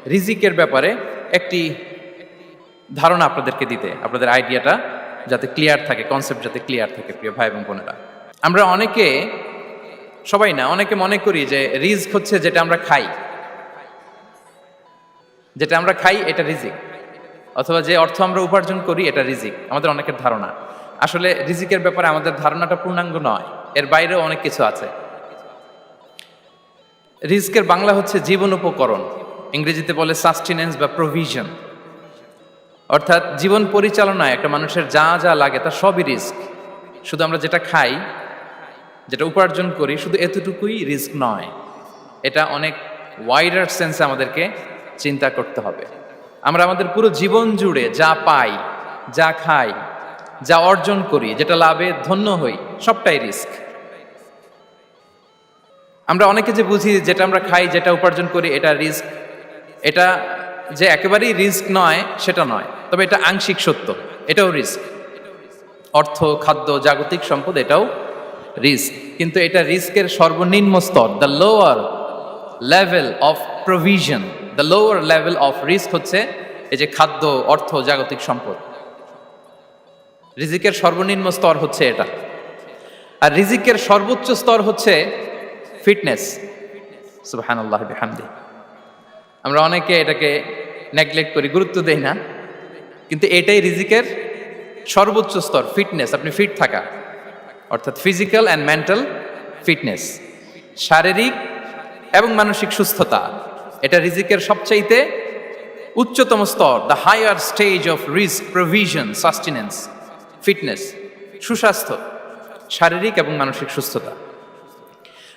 রিজিকের ব্যাপারে একটি ধারণা আপনাদেরকে দিতে, আপনাদের আইডিয়াটা যাতে ক্লিয়ার থাকে, কনসেপ্ট যাতে ক্লিয়ার থাকে। প্রিয় ভাই এবং বোনেরা, আমরা অনেকে, সবাই না, অনেকে মনে করি যে রিজক হচ্ছে যেটা আমরা খাই, যেটা আমরা খাই এটা রিজিক, অথবা যে অর্থ আমরা উপার্জন করি এটা রিজিক। আমাদের অনেকের ধারণা। আসলে রিজিকের ব্যাপারে আমাদের ধারণাটা পূর্ণাঙ্গ নয়, এর বাইরেও অনেক কিছু আছে। রিজকের বাংলা হচ্ছে জীবন উপকরণ, ইংরেজিতে বলে সাস্টেনেন্স বা প্রভিশন। অর্থাৎ জীবন পরিচালনায় একটা মানুষের যা যা লাগে তার সবই রিস্ক। শুধু আমরা যেটা খাই, যেটা উপার্জন করি, শুধু এতটুকুই রিস্ক নয়, এটা অনেক ওয়াইডার সেন্সে আমাদেরকে চিন্তা করতে হবে। আমরা আমাদের পুরো জীবন জুড়ে যা পাই, যা খাই, যা অর্জন করি, যেটা লাভে ধন্য হই, সবটাই রিস্ক। আমরা অনেকে যে বুঝি যেটা আমরা খাই, যেটা উপার্জন করি এটা রিস্ক, এটা যে একেবারেই রিস্ক নয় সেটা নয়, তবে এটা আংশিক সত্য, এটাও রিস্ক। অর্থ, খাদ্য, জাগতিক সম্পদ, এটাও রিস্ক, কিন্তু এটা রিস্কের সর্বনিম্ন স্তর। The lower level of provision, the lower level of risk হচ্ছে এই যে খাদ্য, অর্থ, জাগতিক সম্পদ। রিজিকের সর্বনিম্ন স্তর হচ্ছে এটা। আর রিজিকের সর্বোচ্চ স্তর হচ্ছে ফিটনেস। সুবহানাল্লাহ বিহামদি। আমরা অনেকে এটাকে নেগলেক্ট করি, গুরুত্ব দেই না, কিন্তু এটাই রিজিকের সর্বোচ্চ স্তর, ফিটনেস। আপনি ফিট থাকা, অর্থাৎ ফিজিক্যাল অ্যান্ড মেন্টাল ফিটনেস, শারীরিক এবং মানসিক সুস্থতা, এটা রিজিকের সবচাইতে উচ্চতম স্তর। দ্য হায়ার স্টেজ অফ রিস্ক, প্রভিশন, সাস্টেনেন্স, ফিটনেস, সুস্বাস্থ্য, শারীরিক এবং মানসিক সুস্থতা।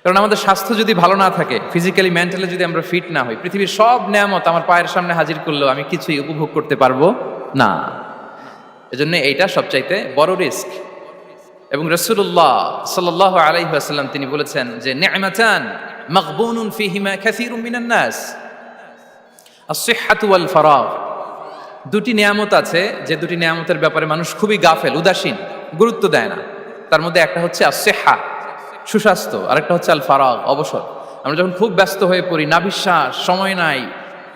কারণ আমাদের স্বাস্থ্য যদি ভালো না থাকে, ফিজিক্যালি মেন্টালি যদি আমরা ফিট না হই, পৃথিবীর সব নেয়ামত আমার পায়ের সামনে হাজির করলেও আমি কিছুই উপভোগ করতে পারবো না। এজন্য এইটা সবচাইতে বড় রিস্ক। এবং রাসূলুল্লাহ সাল্লাল্লাহু আলাইহি ওয়াসাল্লাম তিনি বলেছেন যে নি'মাতান মাগবুনুন ফীহিমা কাসীরুম মিনান নাস, আস-সিহহাতু ওয়াল ফারাগ। দুটি নিয়ামত আছে যে দুটি নিয়ামতের ব্যাপারে মানুষ খুবই গাফেল, উদাসীন, গুরুত্ব দেয় না। তার মধ্যে একটা হচ্ছে আস-সিহহা, সুস্বাস্থ্য, আরেকটা হচ্ছে আল ফারাগ, অবসর। আমরা যখন খুব ব্যস্ত হয়ে পড়ি, নাভিশ্বাস, সময় নাই,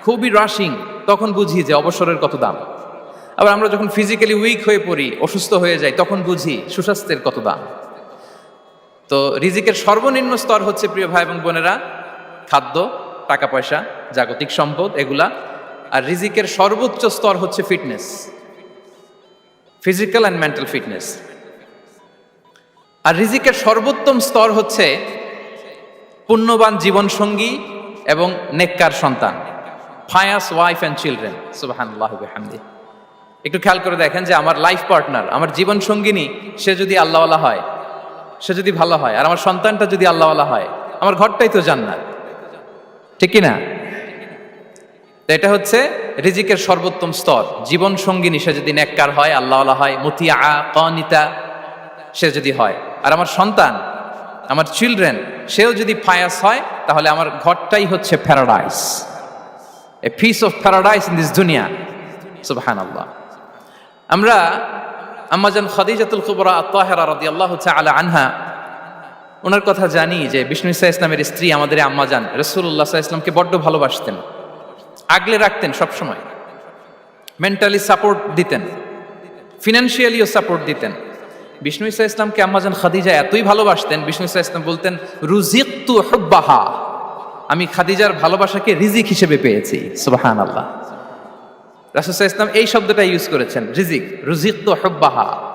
খুবই রাশিং, তখন বুঝি যে অবসরের কত দাম। আবার আমরা যখন ফিজিক্যালি উইক হয়ে পড়ি, অসুস্থ হয়ে যাই, তখন বুঝি সুস্বাস্থ্যের কত দাম। তো রিজিকের সর্বনিম্ন স্তর হচ্ছে, প্রিয় ভাই এবং বোনেরা, খাদ্য, টাকা পয়সা, জাগতিক সম্পদ, এগুলা। আর রিজিকের সর্বোচ্চ স্তর হচ্ছে fitness, physical and mental fitness. আর রিজিকের সর্বোত্তম স্তর হচ্ছে পুণ্যবান জীবনসঙ্গী এবং নেককার সন্তান, ফায়াস ওয়াইফ অ্যান্ড চিলড্রেন। সুবহানাল্লাহি ওয়া বিহামদিহি। একটু খেয়াল করে দেখেন যে আমার লাইফ পার্টনার, আমার জীবন সঙ্গিনী, সে যদি আল্লাহওয়ালা হয়, সে যদি ভালো হয়, আর আমার সন্তানটা যদি আল্লাহওয়ালা হয়, আমার ঘরটাই তো জান্নাত, ঠিক কি না? এটা হচ্ছে রিজিকের সর্বোত্তম স্তর। জীবন সঙ্গিনী সে যদি নেককার হয়, আল্লাহওয়ালা হয়, মুতিয়া, কানিতা সে যদি হয়, আর আমার সন্তান, আমার চিলড্রেন, সেও যদি ফায়াস হয়, তাহলে আমার ঘরটাই হচ্ছে paradise, a piece of paradise in this দুনিয়া। সুবহানাল্লাহ। আমরা আম্মাজান খাদিজাতুল কুবরা আত-তাহেরা রাদিয়াল্লাহু তাআলা আনহা, ওনার কথা জানি যে বিষ্ণু ঈসা ইসলামের স্ত্রী আমাদের আম্মাজান রাসূলুল্লাহ সাল্লাল্লাহু আলাইহি ওয়াসাল্লামকে বড্ড ভালোবাসতেন, আগলে রাখতেন সবসময়, মেন্টালি সাপোর্ট দিতেন, ফিনান্সিয়ালিও সাপোর্ট দিতেন। বিষ্ণু ঈসা ইসলামকে আম্মাজান খাদিজা এতই ভালোবাসতেন, বিষ্ণু ঈসা ইসলাম বলতেন রুজিকতু হুব্বাহা, আমি খাদিজার ভালোবাসাকে রিজিক হিসেবে পেয়েছি। সুবহানাল্লাহ। রাসূল সাল্লাল্লাহু আলাইহি ওয়াসাল্লাম এই শব্দটা ইউজ করেছেন, রিজিক, রুজিকতু হুব্বাহা।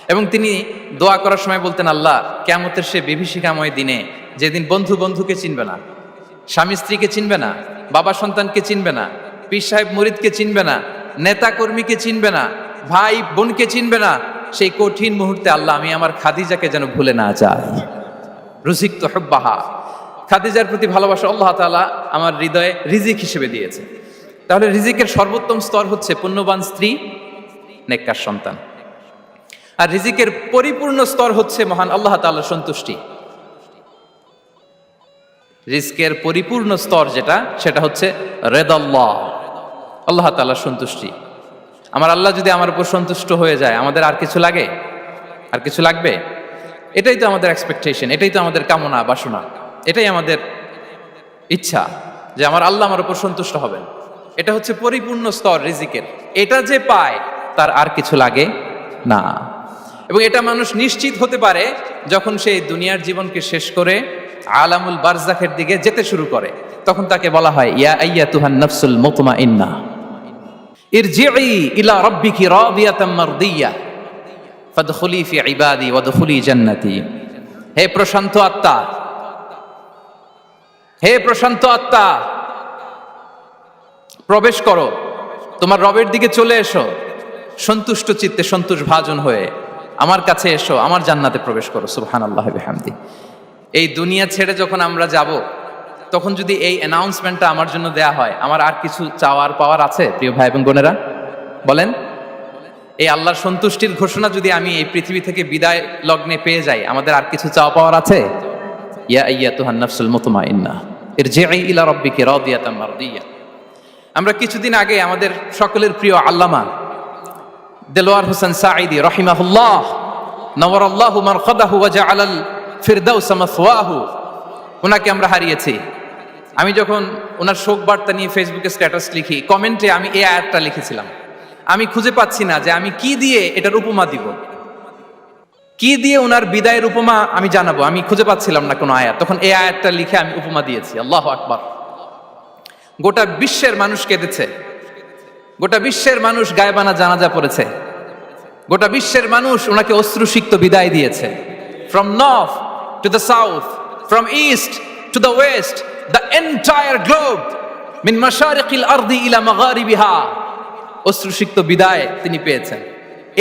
এবং তিনি দোয়া করার সময় বলতেন, আল্লাহ, কিয়ামতের সে বিভীষিকাময় দিনে, যেদিন বন্ধু বন্ধুকে চিনবে না, স্বামী স্ত্রীকে চিনবে না, বাবা সন্তানকে চিনবে না, পীর সাহেব মুরিদকে চিনবে না, নেতা কর্মীকে চিনবে না, ভাই বোনকে চিনবে না, সেই কঠিন মুহূর্তে আল্লাহ, আমি আমার খাদিজাকে যেন ভুলে না যাই। রুজিকতু হুব্বাহা, খাদিজার প্রতি ভালোবাসা আল্লাহ তাআলা আমার হৃদয়ে রিজিক হিসেবে দিয়েছে। তাহলে রিজিকের সর্বোত্তম স্তর হচ্ছে পুণ্যবান স্ত্রী, নেককার সন্তান। আর রিজিকের পরিপূর্ণ স্তর হচ্ছে মহান আল্লাহ তাআলার সন্তুষ্টি। রিজকের পরিপূর্ণ স্তর যেটা, সেটা হচ্ছে রিদাল্লাহ, আল্লাহ তাআলার সন্তুষ্টি। আমার আল্লাহ যদি আমার উপর সন্তুষ্ট হয়ে যায়, আমাদের আর কিছু লাগে? আর কিছু লাগবে? এটাই তো আমাদের এক্সপেকটেশন, এটাই তো আমাদের কামনা বাসনা, এটাই আমাদের ইচ্ছা যে আমার আল্লাহ আমার উপর সন্তুষ্ট হবেন। এটা হচ্ছে পরিপূর্ণ স্তর রিজিকের। এটা যে পায় তার আর কিছু লাগে না। এবং এটা মানুষ নিশ্চিত হতে পারে যখন সেই দুনিয়ার জীবনকে শেষ করে আলামুল বারজাখের দিকে যেতে শুরু করে। তখন তাকে বলা হয় ইয়া আইয়াতুহান নাফসুল মুতমাইন্নাহ ইরজিই ইলা রাব্বিকি রাদিয়াতাম মারদিয়াহ ফাদখুলি ফি ইবাদি ওয়াদখুলি জান্নাতি। হে প্রশান্ত আত্মা, হে প্রশান্ত আত্মা, প্রবেশ করো, তোমার রবের দিকে চলে এসো, সন্তুষ্ট চিত্তে সন্তোষ ভাজন হয়ে আমার কাছে এসো, আমার জান্নাতে প্রবেশ করো। সুবহানাল্লাহ বিহামদি। এই দুনিয়া ছেড়ে যখন আমরা যাব, তখন যদি এই অ্যানাউন্সমেন্টটা আমার জন্য দেয়া হয়, আমার আর কিছু চাওয়ার পাওয়ার আছে? প্রিয় ভাই এবং বোনেরা বলেন, এই আল্লাহর সন্তুষ্টির ঘোষণা যদি আমি এই পৃথিবী থেকে বিদায় লগ্নে পেয়ে যাই, আমাদের আর কিছু চাওয়া পাওয়ার আছে? ইয়া আইয়াতুহান নাফসুল মুতমাইন্নাহ ইরজিই ইলা রাব্বিকি রাদিয়াতাম মারদিয়াহ। আমরা কিছুদিন আগে আমাদের সকলের প্রিয় আল্লামা দেলোয়ার হোসেন সাঈদী রাহিমাহুল্লাহ নওয়ারাল্লাহু মারকাদাহু ওয়া জাআলাল ফিরদাউস মাসওয়াহু, ওনাকে আমরা হারিয়েছি। আমি যখন ওনার শোক বার্তা নিয়ে ফেসবুকে স্ট্যাটাস লিখি, কমেন্টে আমি এই আয়াতটা লিখেছিলাম, আমি খুঁজে পাচ্ছি না যে আমি কি দিয়ে এটার উপমা দিব, কি দিয়ে ওনার বিদায়ের উপমা আমি জানাবো। আমি খুঁজে পাচ্ছিলাম না কোনো আয়াত। তখন এই আয়াতটা লিখে আমি উপমা দিয়েছি। আল্লাহু আকবার। গোটা বিশ্বের মানুষ কেঁদেছে, গোটা বিশ্বের মানুষ গায়বানা জানাজা পড়েছে, গোটা বিশ্বের মানুষ ওনাকে অশ্রুসিক্ত বিদায় দিয়েছে। From north to the south, from east to the west, the entire globe, মিন মাশারিকিল আরদি ইলা মাগারিবিহা, অশ্রুসিক্ত বিদায় তিনি পেয়েছেন।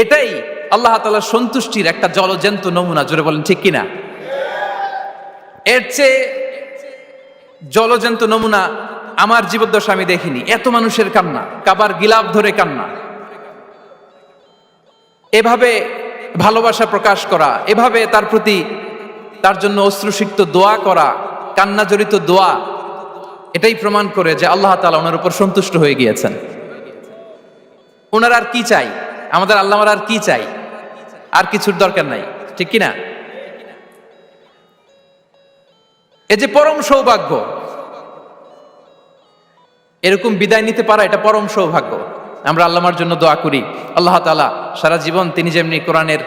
এটাই আল্লাহ তাআলার সন্তুষ্টির একটা জলজ্যান্ত নমুনা। জোরে বলেন ঠিক কিনা? এর চেয়ে জলজ্যান্ত নমুনা আমার জীবদ্দশা আমি দেখিনি। এত মানুষের কান্না, কাবার গিলাফ ধরে কান্না, এভাবে ভালোবাসা প্রকাশ করা, এভাবে তার প্রতি তার জন্য অশ্রুসিক্ত দোয়া করা, কান্না জড়িত দোয়া, এটাই প্রমাণ করে যে আল্লাহ তাআলা ওনার উপর সন্তুষ্ট হয়ে গিয়েছেন। ওনার আর কি চাই? আমাদের আল্লাহর আর কি চাই? আর কিছুর দরকার নাই, ঠিক কিনা? এই যে পরম সৌভাগ্য, এরকম বিদায় নিতে পারা, এটা পরম সৌভাগ্য। আমরা আল্লাহর জন্য দোয়া করি, আল্লাহ তাআলা সারা জীবন তিনি যেমনি কোরআনের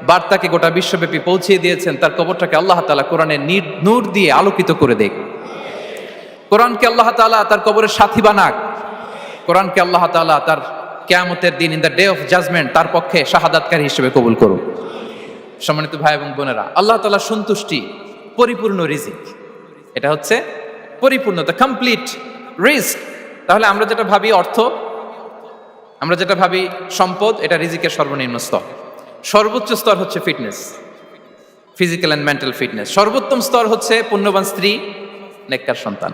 বার্তাকে গোটা বিশ্বব্যাপী পৌঁছিয়ে দিয়েছেন, তার কবরটাকে আল্লাহ তাআলা কোরআনের নূর দিয়ে আলোকিত করে দেখ। কোরআনকে আল্লাহ তাআলা তার কবরের সাথী বানাক। কোরআনকে আল্লাহ তাআলা তার কিয়ামতের দিন, in the day of judgement, তার পক্ষে শাহাদাতকারী হিসেবে কবুল করুন। সম্মানিত ভাই এবং বোনেরা, আল্লাহ তাআলার সন্তুষ্টি পরিপূর্ণ রিজিক। এটা হচ্ছে পরিপূর্ণ, দ্য কমপ্লিট রিস্ক। তাহলে আমরা যেটা ভাবি অর্থ, আমরা যেটা ভাবি সম্পদ, এটা রিজিকের সর্বনিম্ন স্তর। সর্বোচ্চ স্তর হচ্ছে fitness, physical and mental fitness. সর্বোত্তম স্তর হচ্ছে পুণ্যবান স্ত্রী, নেককার সন্তান।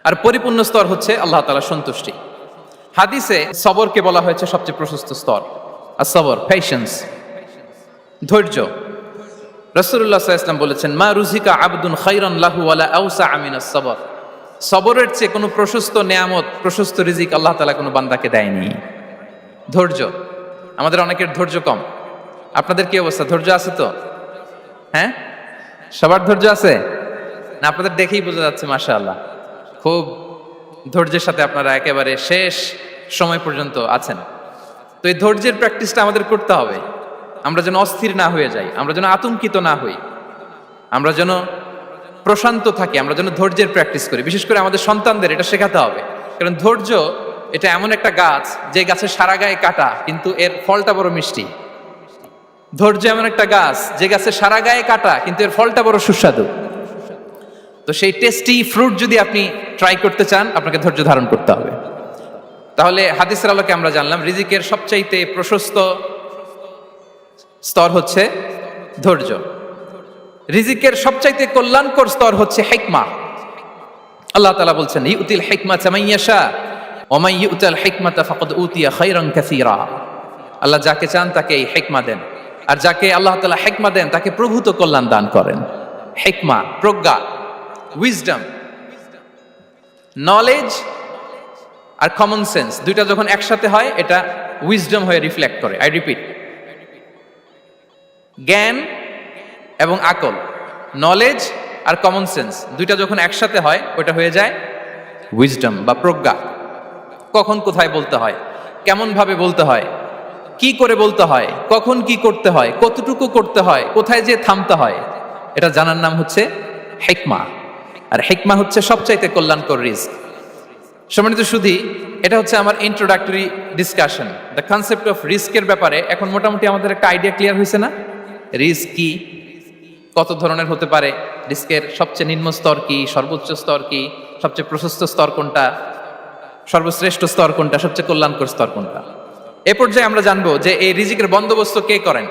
আর পরিপূর্ণ স্তর হচ্ছে আল্লাহ তাআলার সন্তুষ্টি। হাদিসে সবরকে বলা হয়েছে সবচেয়ে প্রশস্ত স্তর। আর সবর, পেশেন্স, ধৈর্য। রাসূলুল্লাহ সাল্লাল্লাহু আলাইহি ওয়াসাল্লাম বলেছেন, মা রুজিকা আবদুন খায়রান লাহু ওয়ালা আওসা মিনাস সবর। সবরের চেয়ে কোনো প্রশস্ত নেয়ামত, প্রশস্ত রিজিক আল্লাহ তাআলা কোনো বান্দাকে দেয়নি। ধৈর্য। আমাদের অনেকের ধৈর্য কম। আপনাদের কি অবস্থা? ধৈর্য আছে তো? হ্যাঁ, সবার ধৈর্য আছে না? আপনাদের দেখেই বোঝা যাচ্ছে মাশাআল্লাহ, খুব ধৈর্যের সাথে আপনারা একেবারে শেষ সময় পর্যন্ত আছেন। তো এই ধৈর্যের প্র্যাকটিসটা আমাদের করতে হবে। আমরা যেন অস্থির না হয়ে যাই, আমরা যেন আতঙ্কিত না হই, আমরা যেন প্রশান্ত থাকি, আমরা যেন ধৈর্যের প্র্যাকটিস করি। বিশেষ করে আমাদের সন্তানদের এটা শেখাতে হবে। কারণ ধৈর্য এটা এমন একটা গাছ, যে গাছের সারা গায়ে কাটা, কিন্তু এর ফলটা বড় মিষ্টি। ধৈর্য এমন একটা গাছ, যে গাছের সারা গায়ে কাটা, কিন্তু এর ফলটা বড় সুস্বাদু। তো সেই টেস্টি ফ্রুট যদি আপনি ট্রাই করতে চান, আপনাকে ধৈর্য ধারণ করতে হবে। তাহলে হাদিসের আলোকে আমরা জানলাম রিজিকের সবচাইতে প্রশস্ত স্তর হচ্ছে ধৈর্য। রিজিকের সবচাইতে কল্যাণকর স্তর হচ্ছে হিকমা। আল্লাহ তাআলা বলছেন, ইউতিল হিকমাতা মান ইয়াশা ওয়া মান ইউতাল হিকমাতা ফাকাদ উতিয়া খায়রান কাসীরা। আল্লাহ যাকে চান তাকে এই হিকমা দেন, আর যাকে আল্লাহ তাআলা হিকমা দেন তাকে প্রভূত কল্যাণ দান করেন। হিকমা, প্রজ্ঞা, উইজডম, নলেজ আর কমন সেন্স, দুইটা যখন একসাথে হয় এটা উইজডম হয়ে রিফ্লেক্ট করে। আই রিপিট, জ্ঞান এবং আকল, নলেজ আর কমন সেন্স, দুইটা যখন একসাথে হয় ওটা হয়ে যায় উইজডম বা প্রজ্ঞা, কখন কোথায় বলতে হয়, কেমন ভাবে বলতে হয়, কি করে বলতে হয়, কখন কি করতে হয়, কতটুকু করতে হয়, কোথায় যে থামতে হয়, এটা জানার নাম হচ্ছে হিকমা। আর হিকমা হচ্ছে সবচাইতে কল্যাণকর রিস্ক। সম্মানিত সুধী, এটা হচ্ছে আমার introductory discussion. The concept of রিস্কের ব্যাপারে এখন মোটামুটি আমাদের একটা আইডিয়া ক্লিয়ার হয়েছে না? রিস্ক কি, কত ধরনের হতে পারে, রিস্কের সবচেয়ে নিম্ন স্তর কি, সর্বোচ্চ স্তর কি, সবচেয়ে প্রশস্ত স্তর কোনটা, সর্বশ্রেষ্ঠ স্তর কোনটা, সবচেয়ে কল্যাণকর স্তর কোনটা। এ পর্যায়ে আমরা জানবো যে এই রিজিকের বন্দোবস্ত কে করেন।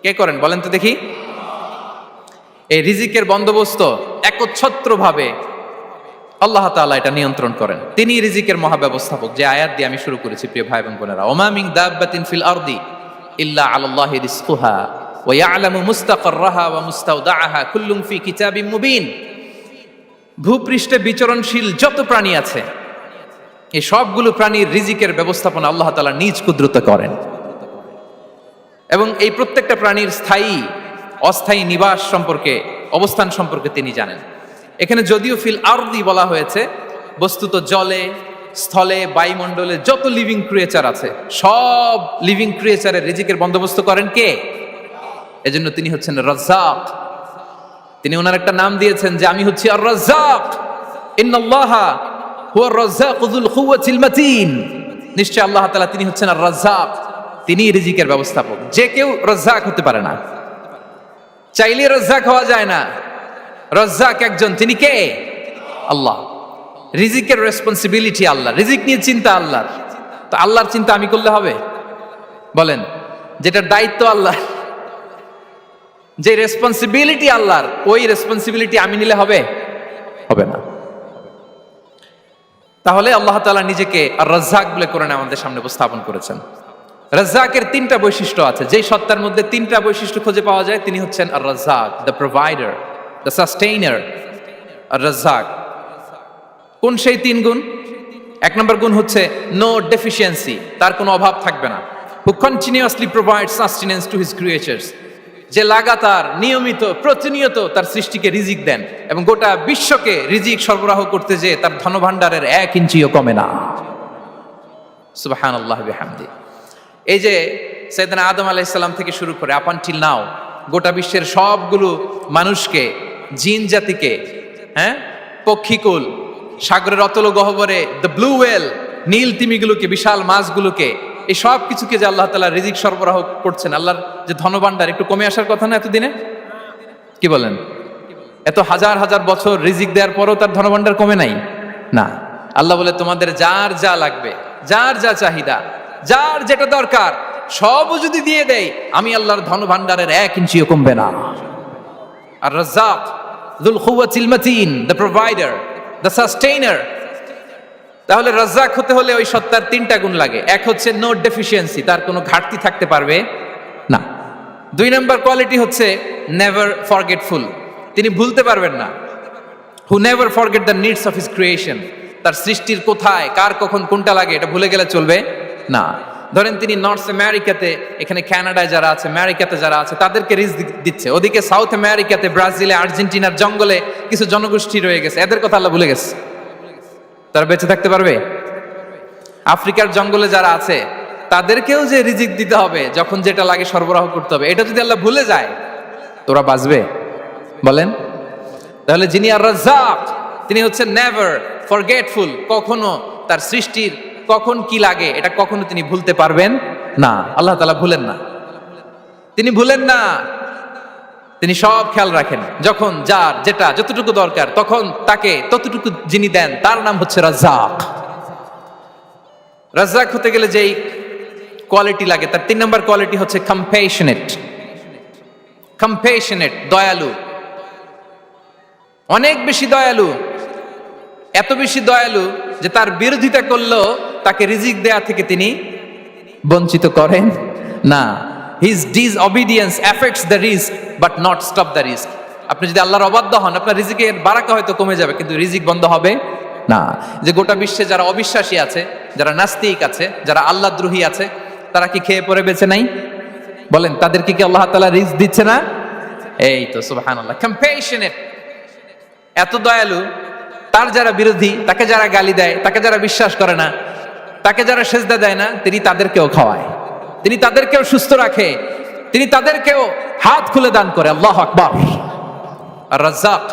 কে করেন বলেন তো দেখি? এই রিজিকের বন্দোবস্ত একচ্ছত্রভাবে আল্লাহ তাআলা এটা নিয়ন্ত্রণ করেন। তিনি রিজিকের মহাব্যবস্থাপক। যে আয়াত দিয়ে আমি শুরু করেছি প্রিয় ভাই এবং বোনেরা, ওমা মিন দাব্বাতিন ফিল আরদি ইল্লা আলাল্লাহি রিজকুহা ওয়া ইয়ালামু মুস্তাকাররাহা ওয়া মুস্তাওদাআহা কুল্লুম ফি কিতাবিম মুবিন। ভূপৃষ্ঠে বিচরণশীল যত প্রাণী আছে, এই সবগুলো প্রাণীর রিজিকের ব্যবস্থাপনা আল্লাহ তাআলা নিজ কুদরতে করেন, এবং এই প্রত্যেকটা প্রাণীর স্থায়ী অস্থায়ী নিবাস সম্পর্কে, অবস্থান সম্পর্কে তিনি জানেন। এখানে যদিও ফিল আরদি বলা হয়েছে, বস্তুত জলে, স্থলে, বায়ুমণ্ডলে যত লিভিং ক্রিয়েচার আছে, সব লিভিং ক্রিয়েচারের রিজিকের বন্দোবস্ত করেন কে? এজন্য তিনি হচ্ছেন রাজ্জাক। তিনি ওনার একটা নাম দিয়েছেন যে আমি হচ্ছি আর রাজ্জাক, ইন্নাল্লাহা হুয়ার রাজ্জাকু যুল কুওয়াতিল মাতিন। নিশ্চয় আল্লাহ তাআলা তিনি হচ্ছেন আর রাজ্জাক, তিনি রিজিকের ব্যবস্থাপক। যে কেউ রাজ্জাক হতে পারে না, চাইলে রাজ্জাক হওয়া যায় না। রাজ্জাক একজন, তিনি কে? আল্লাহ। রিজিকের রেসপন্সিবিলিটি আল্লাহ, রিজিক নিয়ে চিন্তা আল্লাহর। তো আল্লাহর চিন্তা আমি করলে হবে? বলেন, যেটার দায়িত্ব আল্লাহ, যে রেসপন্সিবিলিটি আল্লাহর, ওই রেসপন্সিবিলিটি আমি নিলে হবে? হবে না। তাহলে আল্লাহ তাআলা নিজেকে আর রাজ্জাক বলে কোরআনে আমাদের সামনে উপস্থাপন করেছেন। রাজ্জাকের তিনটা বৈশিষ্ট্য আছে। যেই সত্তার মধ্যে তিনটা বৈশিষ্ট্য খুঁজে পাওয়া যায়, তিনি হচ্ছেন আর রাজ্জাক, দ্য প্রোভাইডার, দ্য সাস্টেইনার। আর রাজ্জাক কোন সেই তিন গুণ? এক নম্বর গুণ হচ্ছে নো ডেফিসিয়েন্সি, তার কোনো অভাব থাকবে না। হু continuously provide sustenance to his creatures, যে লাগাতার, নিয়মিত, প্রতিনিয়ত তার সৃষ্টিকে রিজিক দেন, এবং গোটা বিশ্বকে রিজিক সরবরাহ করতে যে তার ধনভাণ্ডারের 1 ইঞ্চিও কমে না। সুবহানাল্লাহ বিহামদি। এই যে সাইয়েদনা আদম আলাইহিস সালাম থেকে শুরু করে আপ আনটিল নাও গোটা বিশ্বের সবগুলো মানুষকে, জিন জাতিকে, পক্ষীকুল, সাগরের অতল গহ্বরে দ্য ব্লু ওয়েল, নীল তিমিগুলোকে, বিশাল মাছগুলোকে, এই সব কিছুকে যে আল্লাহ তাআলা রিজিক সরবরাহ করছেন, আল্লাহর যে ধনভাণ্ডার একটু কমে আসার কথা না এতদিনে? কি বলেন? এত হাজার হাজার বছর রিজিক দেওয়ার পরও তার ধনভাণ্ডার কমে নাই না। আল্লাহ বলে তোমাদের যার যা লাগবে, যার যা চাহিদা, যার যেটা দরকার, সবও যদি দিয়ে দেয়, আমি আল্লাহর ধনভাণ্ডারের 1 ইঞ্চিও কমবে না। আর Razzak যুল কুওয়াতিল মাতিন, the provider, the sustainer. তাহলে রাজ্জাক হতে হলে ওই সত্তার তিনটা গুণ লাগে। এক হচ্ছে নো ডেফিসিয়েন্সি, তার কোনো ঘাটতি থাকতে পারবে না। 2 নম্বর কোয়ালিটি হচ্ছে নেভার ফরগেটফুল, তিনি ভুলতে পারবেন না। Who never forget the needs of his creation, তার সৃষ্টির কোথায়, কার, কখন, কোনটা লাগে এটা ভুলে গেলে চলবে না। ধরেন তিনি নর্থ আমেরিকাতে, এখানে কানাডায় যারা আছে, আমেরিকাতে যারা আছে, তাদেরকে রিজিক দিচ্ছে। ওদিকে সাউথ আমেরিকাতে, ব্রাজিলে, আর্জেন্টিনার জঙ্গলে কিছু জনগোষ্ঠী রয়ে গেছে, এদের কথা আল্লাহ ভুলে গেছে। তারা বেঁচে থাকতে পারবে? আফ্রিকার জঙ্গলে যারা আছে, তাদেরকেও যে রিজিক দিতে হবে, যখন যেটা লাগে সরবরাহ করতে হবে, এটা যদি আল্লাহ ভুলে যায়, তোরা বাঁচবে? বলেন। তাহলে যিনি আর রাজ্জাক, তিনি হচ্ছেন নেভার ফরগেটফুল, কখনো তার সৃষ্টির কখন কি লাগে এটা কখনো তিনি ভুলতে পারবেন না। আল্লাহ তাআলা ভুলেন না, তিনি ভুলেন না, তিনি সব খেয়াল রাখেন। যখন যার যেটা যতটুকু দরকার, তখন তাকে ততটুকু যিনি দেন, তার নাম হচ্ছে রাজ্জাক। রাজ্জাক হতে গেলে যেই কোয়ালিটি লাগে, তার 3 নম্বর কোয়ালিটি হচ্ছে কম্প্যাশনেট। কম্প্যাশনেট, দয়ালু, অনেক বেশি দয়ালু। এত বেশি দয়ালু যে তার বিরোধিতা করলেও তাকে রিজিক দেয়া থেকে তিনি বঞ্চিত করেন না। His disobedience affects the risk but not stop the risk. আপনি যদি আল্লাহর অবাধ্য হন, আপনার রিজিকের বারাকা হয়তো কমে যাবে, কিন্তু রিজিক বন্ধ হবে না। যে গোটা বিশ্বে যারা অবিশ্বাসী আছে, যারা নাস্তিক আছে, যারা আল্লাহদ্রোহী আছে, তারা কি খেয়ে পরে বেঁচে নাই? বলেন, তাদেরকে কি আল্লাহ তাআলা রিজিক দিচ্ছে না? এই তো সুবহানাল্লাহ। কম্প্যাশনেট, এত দয়ালু তার যারা বিরোধী, তাকে যারা গালি দেয়, তাকে যারা বিশ্বাস করে না, তাকে যারা সেজদা দেয় না, তিনি তাদেরকেও খাওয়ায়, তিনি তাদেরকেও সুস্থ রাখে, তিনি তাদেরকেও হাত খুলে দান করে। আল্লাহু আকবার। আর রাজ্জাক,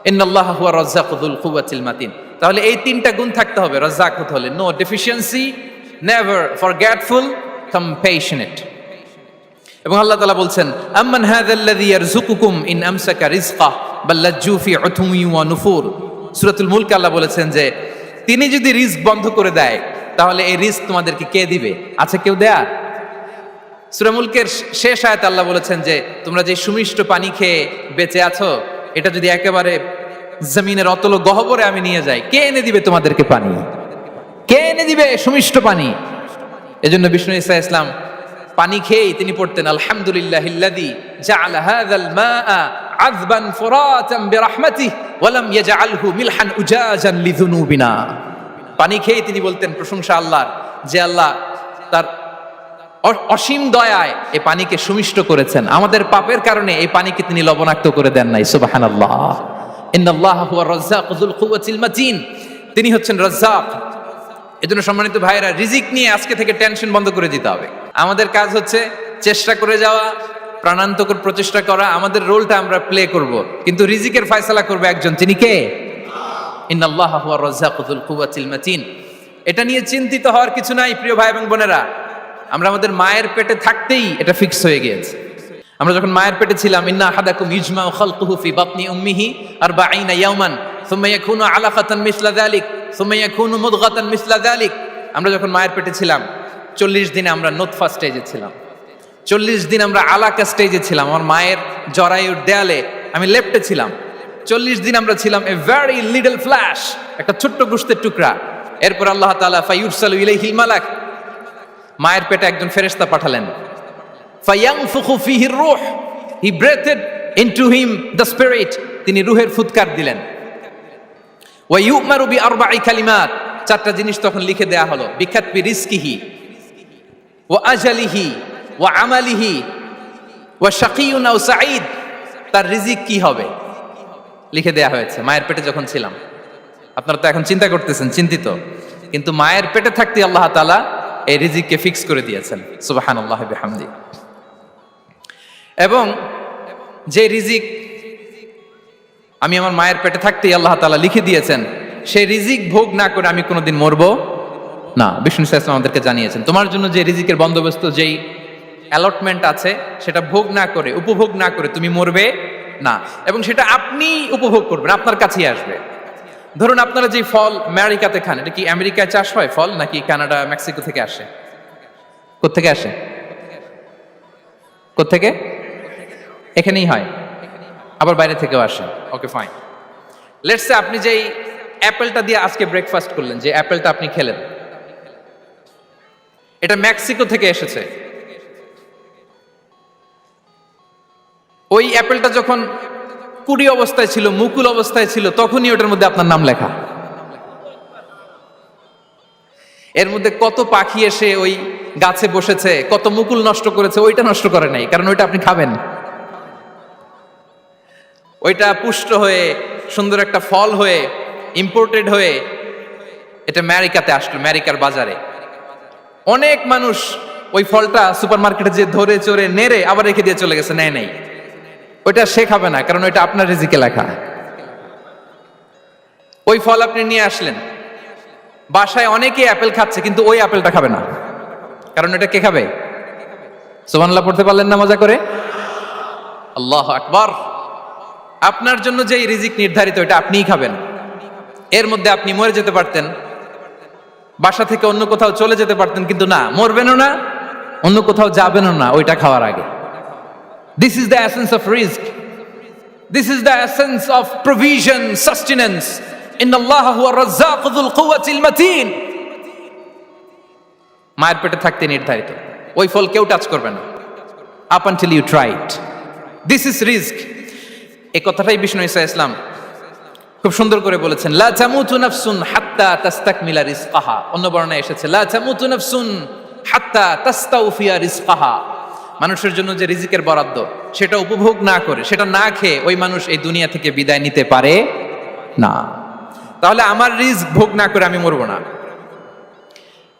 ইন্নাল্লাহা হুয়া রাজ্জাকু যুল কুওয়াতিল মাতিন। তাহলে এই তিনটা গুণ থাকতে হবে রাজ্জাক হতে হলে: no deficiency, never forgetful, compassionate. এবং আল্লাহ তাআলা বলছেন, আম্মান হাযাল্লাযী ইয়ারযুকুকুম ইন আমসাকা রিজকাহ বাল লাজ্জু ফি উতুমি ওয়া নুফুর। সূরাতুল মুলক আল্লাহ বলেছেন যে তিনি যদি রিজক বন্ধ করে দেয় তাহলে এই রিজক তোমাদেরকে কে দিবে? আছে কেউ দেয়ার? সূরা মুলকের শেষ আয়াতে আল্লাহ বলেছেন যে তোমরা যে সুমিষ্ট পানি খেয়ে বেঁচে আছো, এটা যদি একেবারে জমিনের অতল গহ্বরে আমি নিয়ে যাই, কে এনে দিবে তোমাদেরকে পানি? কে এনে দিবে সুমিষ্ট পানি? এজন্য বিষ্ণু ঈসা ইসলাম পানি খেয়েই তিনি পড়তেন, আলহামদুলিল্লাহিল্লাযী জাআলা হাযাল মাআ আযবান ফুরাতান বিরাহমাতিহি ওয়া লাম ইয়াজআলহু মিলহান উজাজান লিযুনুবিনা। পানি খেয়েই তিনি বলতেন প্রশংসা আল্লাহর, যে আল্লাহ তার অসীম দয়ায় এই পানিকে সুমিষ্ট করেছেন, আমাদের পাপের কারণে এই পানিকে তিনি লবণাক্ত করে দেন নাই। সুবহানাল্লাহ। ইন্নাল্লাহা হুয়া রাজ্জাকু যুল কুওয়াতিল মাতিন। তিনি হচ্ছেন রাজ্জাক। এজন্য সম্মানিত ভাইরা, রিজিক নিয়ে আজকে থেকে টেনশন বন্ধ করে দিতে হবে। আমাদের কাজ হচ্ছে চেষ্টা করে যাওয়া, প্রাণান্তকর প্রচেষ্টা করা, আমাদের রোলটা আমরা প্লে করব, কিন্তু রিজিকের ফয়সালা করবে একজন, তিনি কে? ইন্নাল্লাহা হুয়া রাজ্জাকু যুল কুওয়াতিল মাতিন। এটা নিয়ে চিন্তিত হওয়ার কিছু নাই প্রিয় ভাই এবং বোনেরা। আমরা আমাদের মায়ের পেটে থাকতেই এটা ফিক্স হয়ে গিয়েছে। আমরা যখন মায়ের পেটে ছিলাম, ইন্না আহাদাকুম ইজমাউ খালকুহু ফি বাতনি উম্মিহি 40 ইয়াওমান সুম্মা ইয়াকুনু আলাকাতান মিসলা যালিক সুম্মা ইয়াকুনু মুদগাতান মিসলা যালিক। আমরা যখন মায়ের পেটে ছিলাম 40 দিনে আমরা নুতফা স্টেজে ছিলাম, 40 দিন আমরা আলাকা স্টেজে ছিলাম। আমার মায়ের জরায়ুর দেয়ালে আমি লেপ্টে ছিলাম। 40 দিন আমরা ছিলাম এ ভেরি লিটল ফ্ল্যাশ, একটা ছোট্ট গোশতের টুকরা। এরপর আল্লাহ তাআলা ফায়ুরসালু ইলাইহিল মালাক, মায়ের পেটে একজন ফেরেশতা পাঠালেন। ফায়ানফুখু ফিহির রূহ, he breathed into him the spirit, তিনি রূহের ফুৎকার দিলেন। ওয়া ইউমারু বিআরবা'i কালিমাত, চারটা জিনিস তখন লিখে দেয়া হলো। বিকাতবি রিজকিহি ওয়া আজালিহি ওয়া আমালিহি ওয়া শাকিয়ুন আও সাঈদ, তার রিজিক কি হবে লিখে দেয়া হয়েছে মায়ের পেটে যখন ছিলাম। আপনারা তো এখন চিন্তা করতেছেন, চিন্তিত, কিন্তু মায়ের পেটে থাকতে আল্লাহ তাআলা এই রিজিককে ফিক্স করে দিয়েছেন। সুবহানাল্লাহি বিহামদি। এবং যে রিজিক আমি আমার মায়ের পেটে থাকতেই আল্লাহ তাআলা লিখে দিয়েছেন, সেই রিজিক ভোগ না করে আমি কোনোদিন মরবো না। বিষ্ণু সাল্লাল্লাহু আলাইহি ওয়াসাল্লাম আমাদেরকে জানিয়েছেন, তোমার জন্য যে রিজিকের বন্দোবস্ত, যেই অ্যালটমেন্ট আছে, সেটা ভোগ না করে, উপভোগ না করে তুমি মরবে না। এবং সেটা আপনি উপভোগ করবেন, আপনার কাছেই আসবে। ধরুন আপনারা যে ফল আমেরিকাতে খান, এটা কি আমেরিকায় চাষ হয় ফল, নাকি কানাডা মেক্সিকো থেকে আসে? কোত্থেকে আসে? কোত্থেকে? এখানেই হয়, আবার বাইরে থেকেও আসে। Okay fine. লেটস সে আপনি যেই অ্যাপেলটা দিয়ে আজকে ব্রেকফাস্ট করলেন, যে অ্যাপেলটা আপনি খেলেন, এটা মেক্সিকো থেকে এসেছে। ওই অ্যাপেলটা যখন কুড়ি অবস্থায় ছিল, মুকুল অবস্থায় ছিল, তখনই ওটার মধ্যে আপনার নাম লেখা। এর মধ্যে কত পাখি এসে ওই গাছে বসেছে, কত মুকুল নষ্ট করেছে, ওইটা নষ্ট করে নাই, কারণ ওইটা আপনি খাবেন। ওইটা পুষ্ট হয়ে সুন্দর একটা ফল হয়ে ইম্পোর্টেড হয়ে এটা আমেরিকাতে আসলো, আমেরিকার বাজারে। অনেক মানুষ ওই ফলটা সুপার মার্কেটে যে ধরে চড়ে নেড়ে আবার রেখে দিয়ে চলে গেছে, নেয় নাই। ওইটা সে খাবে না, কারণ ওইটা আপনার রিজিকে লেখা। ওই ফল আপনি নিয়ে আসলেন, বাসায় অনেকে অ্যাপেল খাচ্ছে, কিন্তু ওই অ্যাপেলটা খাবে না, কারণ এটা কে খাবে? সুবহানাল্লাহ পড়তে পারলেন না মজা করে? আল্লাহু আকবার। আপনার জন্য যে রিজিক নির্ধারিত, এটা আপনিই খাবেন। এর মধ্যে আপনি মরে যেতে পারতেন, বাসা থেকে অন্য কোথাও চলে যেতে পারতেন, কিন্তু না, মরবেনও না, অন্য কোথাও যাবেনও না ওইটা খাওয়ার আগে। This is the essence of rizq. This is the essence of provision, sustenance. Inna Allah huwa razzaq dhul quwwatil matin. মায়ের পেটে থাকতে নির্ধারিত, ওই ফল কেউ টাচ করবে না up until you try it. This is rizq. এই কথাটাই বিষ্ণু ঈসা ইসলাম খুব সুন্দর করে বলেছেন, লা তামুতু নাফসুন হাত্তা তাস্তাকমিলা রিজকাহা। অন্য বর্ণনায় এসেছে লা তামুতু নাফসুন হাত্তা তাস্তাউফিয়া রিজকাহা। মানুষের জন্য যে রিজিকের বরাদ্দ, সেটা উপভোগ না করে, সেটা না খেয়ে ওই মানুষ এই দুনিয়া থেকে বিদায় নিতে পারে না। তাহলে আমার রিস্ক ভোগ না করে আমি মরবো না।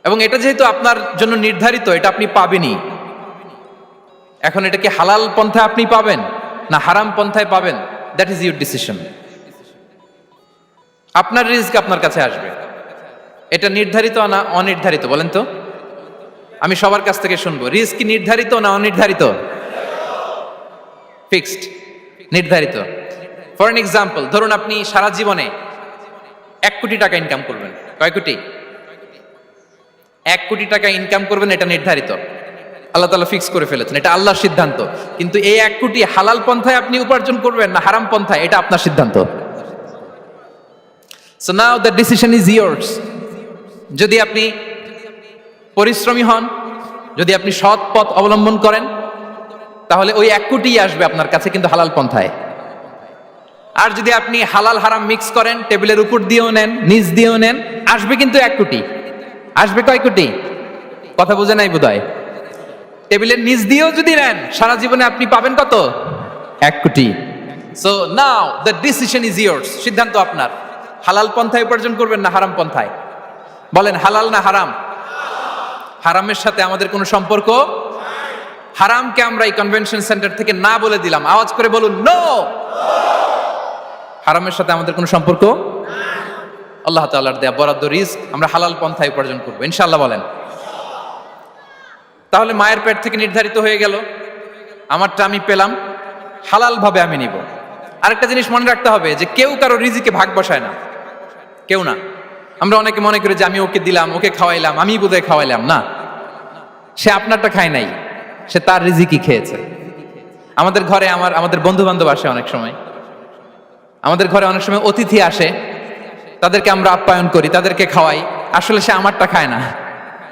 এবং এটা যেহেতু আপনার জন্য নির্ধারিত, এটা আপনি পাবেনই। এখন এটা কি হালাল পন্থায় আপনি পাবেন না হারাম পন্থায় পাবেন, দ্যাট ইজ ইউর ডিসিশন। আপনার রিস্ক আপনার কাছে আসবে। এটা নির্ধারিত না অনির্ধারিত বলেন তো? আমি সবার কাছ থেকে শুনবো, রিস্ক কি নির্ধারিত না অনির্ধারিত? ফিক্সড, নির্ধারিত। ফর এন এক্সাম্পল, ধরুন আপনি সারা জীবনে 1 কোটি টাকা ইনকাম করবেন। কয় কোটি? 1 কোটি টাকা ইনকাম করবেন, এটা নির্ধারিত, আল্লাহ তাআলা ফিক্স করে ফেলেছেন, এটা আল্লাহর সিদ্ধান্ত। কিন্তু এই 1 কোটি হালাল পন্থায় আপনি উপার্জন করবেন না হারাম পন্থায়, এটা আপনার সিদ্ধান্ত। So now the decision is yours. যদি আপনি পরিশ্রমী হন, যদি আপনি সৎ পথ অবলম্বন করেন, তাহলে ওই 1 কোটি আসবে আপনার কাছে, কিন্তু হালাল পন্থায়। আর যদি আপনি হালাল হারাম মিক্স করেন, টেবিলের উপর দিয়েও নেন নিচ দিয়েও নেন, আসবে কিন্তু 1 কোটি। আসবে কয় কোটি? কথা বোঝে নাই বোধহয়। টেবিলের নিচ দিয়েও যদি নেন, সারা জীবনে আপনি পাবেন কত? 1 কোটি। So now the decision is years, সিদ্ধান্ত আপনার। হালাল পন্থায় উপার্জন করবেন না হারাম পন্থায়? বলেন হালাল না হারাম? হারামের সাথে আমাদের কোনো সম্পর্ক? হারামকে আমরা এই কনভেনশন সেন্টার থেকে না বলে দিলাম, আওয়াজ করে বলুন নো। হারামের সাথে আমাদের কোনো সম্পর্ক? আল্লাহ তাআলার দেয়া বরাদ্দ রিস্ক আমরা হালাল পন্থায় উপার্জন করবো ইনশাআল্লাহ। বলেন। তাহলে মায়ের পেট থেকে নির্ধারিত হয়ে গেল, আমারটা আমি পেলাম, হালাল ভাবে আমি নিব। আরেকটা জিনিস মনে রাখতে হবে যে কেউ কারো রিজিকে ভাগ বসায় না, কেউ না। আমরা অনেকে মনে করি যে আমি ওকে দিলাম, ওকে খাওয়াইলাম, আমি বোধহয় খাওয়াইলাম। না, সে আপনারটা খায় নাই, সে তার রিজিকই খেয়েছে। আমাদের ঘরে আমাদের বন্ধু বান্ধব আসে অনেক সময়, আমাদের ঘরে অনেক সময় অতিথি আসে, তাদেরকে আমরা আপ্যায়ন করি, তাদেরকে খাওয়াই। আসলে সে আমারটা খায় না,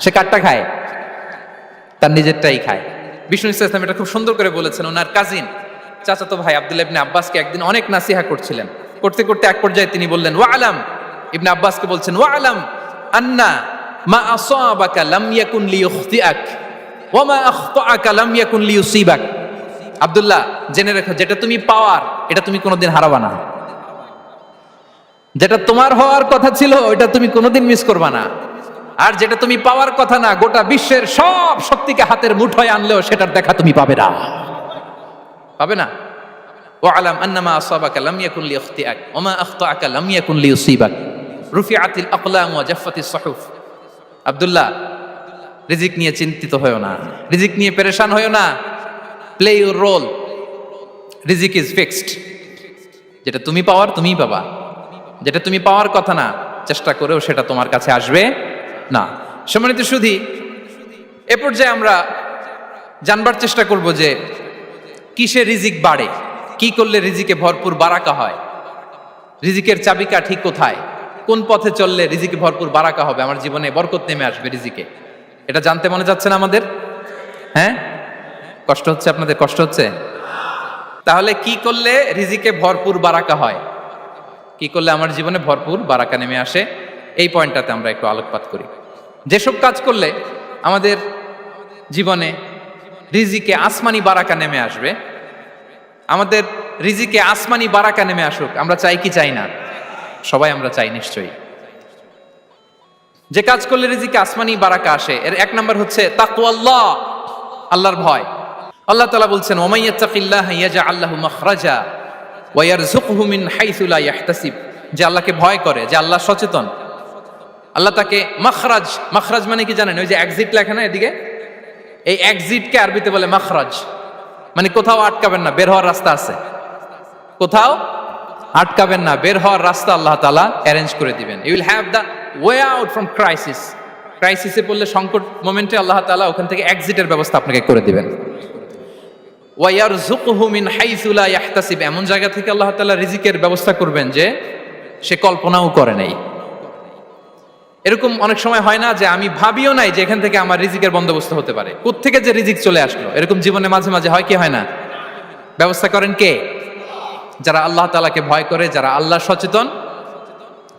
সে কারটা খায়? তার নিজেরটাই খায়। বিষ্ণু ইসলাম এটা খুব সুন্দর করে বলেছেন। ওনার কাজিন চাচাতো ভাই আব্দুল্লাহ ইবনে আব্বাসকে একদিন অনেক নাসিহা করছিলেন, করতে করতে এক পর্যায়ে তিনি বললেন, ওয়া আলাম, ইবনে আব্বাসকে বলছেন, ওয়া আলাম আন্না মা আসাবাকা লাম ইয়াকুন লিইখতিআক ওয়া মা আখতাআকা লাম ইয়াকুন লিইউসিবাক। আব্দুল্লাহ, জেনে রেখো, যেটা তুমি পাওয়ার এটা তুমি কোনোদিন হারাবা না। যেটা তোমার হওয়ার কথা ছিল ওটা তুমি কোনোদিন মিস করবা না। আর যেটা তুমি পাওয়ার কথা না, গোটা বিশ্বের সব শক্তিকে হাতের মুঠোয় আনলেও সেটার দেখা তুমি পাবে না, পাবে না। ওয়া আলাম আন্নামা আসাবাকা লাম ইয়াকুন লিইখতিআক ওয়া মা আখতাআকা লাম ইয়াকুন লিইউসিবাক রুফিআতিল আকলাম ওয়া জাফফাতিস সুহুফ। আব্দুল্লাহ, রিজিক নিয়ে চিন্তিত হয়ো না, রিজিক নিয়ে পেরেশান হয়ো না। প্লে ইউর রোল, রিজিক ইজ ফিক্সড। যেটা তুমি পাওয়ার তুমিই পাবা, যেটা তুমি পাওয়ার কথা না, চেষ্টা করেও সেটা তোমার কাছে আসবে না। সম্মানিত সুধী, এ পর্যায়ে আমরা জানবার চেষ্টা করব যে কিসে রিজিক বাড়ে, কি করলে রিজিকে ভরপুর বারাকা হয়, রিজিকের চাবিকাঠি কোথায়, কোন পথে চললে রিজিকে ভরপুর বারাকা হবে, আমার জীবনে বরকত নেমে আসবে রিজিকে। এটা জানতে মনে যাচ্ছে না আমাদের? হ্যাঁ, কষ্ট হচ্ছে আপনাদের? কষ্ট হচ্ছে? তাহলে কি করলে রিজিকে ভরপুর বারাকা হয়, কি করলে আমার জীবনে ভরপুর বারাকা নেমে আসে, এই পয়েন্টটাতে আমরা একটু আলোকপাত করি। যেসব কাজ করলে আমাদের জীবনে রিজিকে আসমানি বারাকা নেমে আসবে, আমাদের রিজিকে আসমানি বারাকা নেমে আসুক, আমরা চাই কি চাই না? সবাই আমরা চাই নিশ্চয়ই। যে কাজ করলে রিজিকে আসমানি বারাকা আসে, এর 1 নম্বর হচ্ছে তাকওয়াল্লাহ, আল্লাহর ভয়। আল্লাহ তাআলা বলছেন, ওয়া মান ইয়াত্তাকিল্লাহা ইয়াজআল লাহু মাখরাজা ওয়া ইয়ারযুকহু মিন হাইসু লা ইয়াহতাসিব। যে আল্লাহকে ভয় করে, যে আল্লাহ সচেতন, আল্লাহ তাকে মাখরাজ, মাখরাজ মানে কি জানেন? ওই যে এক্সিট লেখা না এদিকে, এই এক্সিটকে আরবিতে বলে মাখরাজ, মানে কোথাও আটকাবেন না, বের হওয়ার রাস্তা আছে, কোথাও আটকাবেন না, বের হওয়ার রাস্তা আল্লাহ তাআলা অ্যারেঞ্জ করে দিবেন। You will have the way out from crisis. ক্রাইসিসে পড়লে, সংকট মোমেন্টে আল্লাহ তাআলা ওখান থেকে এক্সিটের ব্যবস্থা আপনাকে করে দিবেন। ওয়া ইয়ারযুকহু মিন হাইসু লা ইয়াহতাসিব, এমন জায়গা থেকে আল্লাহ তাআলা রিজিকের ব্যবস্থা করবেন যে সে কল্পনাও করে নাই। এরকম অনেক সময় হয় না যে আমি ভাবিও নাই যে এখান থেকে আমার রিজিকের বন্দোবস্ত হতে পারে, কোত্থেকে যে রিজিক চলে আসলো। এরকম জীবনে মাঝে মাঝে হয় কি হয় না? ব্যবস্থা করেন কে? যারা আল্লাহ তাআলাকে ভয় করে, যারা আল্লাহ সচেতন,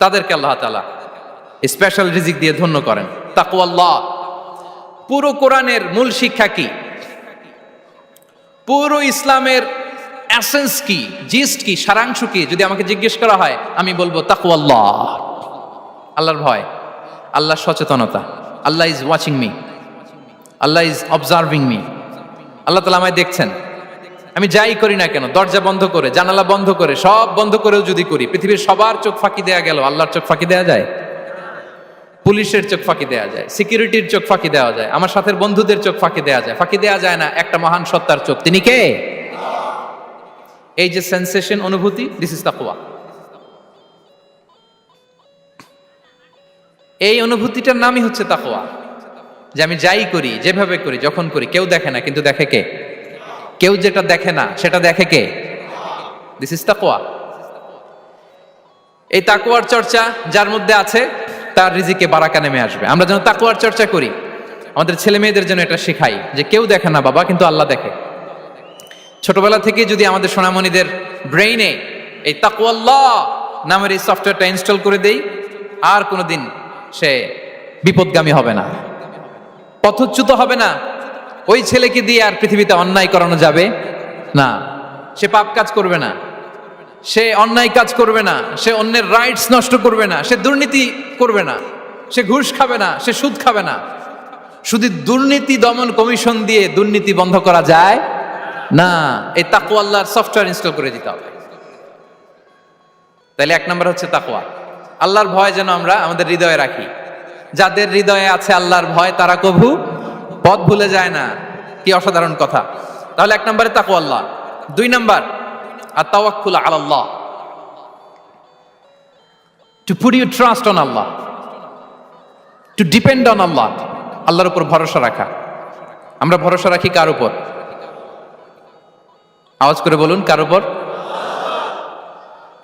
তাদেরকে আল্লাহ তাআলা স্পেশাল রিজিক দিয়ে ধন্য করেন। তাকওয়াল্লাহ। পুরো কোরআনের মূল শিক্ষা কি? পুরো ইসলামের এসেন্স কি, জিস্ট কি, সারাংশ কি যদি আমাকে জিজ্ঞেস করা হয়, আমি বলবো তাকওয়াল্লাহ, আল্লাহর ভয়, আল্লাহর সচেতনতা। Allah is watching me, Allah is observing me. আল্লাহ তাআলা আমায় দেখছেন। আমি যাই করি না কেন, দরজা বন্ধ করে, জানালা বন্ধ করে, সব বন্ধ করেও যদি করি, পৃথিবীর সবার চোখ ফাঁকি দেয়া গেল, আল্লাহর চোখ ফাঁকি দেয়া যায়? পুলিশের চোখ ফাঁকি দেয়া যায়, সিকিউরিটির চোখ ফাঁকি দেওয়া যায়, আমার সাথের বন্ধুদের চোখ ফাঁকি দেয়া যায়, ফাঁকি দেয়া যায় না একটা মহান সত্তার চোখ। তিনি কে? এই যে সেন্সেশন, অনুভূতি, দিস ইজ তাকওয়া। এই অনুভূতিটার নামই হচ্ছে তাকওয়া। যে আমি যাই করি, যেভাবে করি, যখন করি, কেউ দেখে না, কিন্তু দেখে কে? কেউ যেটা দেখে না সেটা দেখে কে? দিস ইজ তাকওয়া। এই তাকওয়ার চর্চা যার মধ্যে আছে তার রিজিকে বারাকা নেমে আসবে। আমরা যেন তাকওয়ার চর্চা করি, আমাদের ছেলে মেয়েদের জন্য এটা শেখাই যে কেউ দেখে না বাবা, কিন্তু আল্লাহ দেখে। ছোটবেলা থেকে যদি আমাদের সোনামণিদের ব্রেইনে এই তাকওয়াল্লাহ নামের এই সফটওয়্যারটা ইনস্টল করে দেই, আর কোনোদিন সে বিপদগামী হবে না, পথচ্যুত হবে না। ওই ছেলেকে দিয়ে আর পৃথিবীতে অন্যায় করানো যাবে না। সে পাপ কাজ করবে না, সে অন্যায় কাজ করবে না, সে অন্যের রাইটস নষ্ট করবে না, সে দুর্নীতি করবে না, সে ঘুষ খাবে না, সে সুদ খাবে না। শুধু দুর্নীতি দমন কমিশন দিয়ে দুর্নীতি বন্ধ করা যায় না, এই তাকওয়া আল্লাহর সফটওয়্যার ইনস্টল করে দিতে হবে। তাহলে এক নম্বর হচ্ছে তাকওয়া। আল্লাহর ভয় যেন আমরা আমাদের হৃদয়ে রাখি। যাদের হৃদয়ে আছে আল্লাহর ভয়, তারা কভু পথ ভুলে যায় না। কি অসাধারণ কথা! তাহলে এক নম্বরে তাকওয়া আল্লাহ। দুই নম্বর আত-তাওয়াক্কুল আলাল্লাহ, to put your trust on Allah, to depend on Allah. আল্লাহর উপর ভরসা রাখা। আমরা ভরসা রাখি কার উপর? আওয়াজ করে বলুন, কার উপর?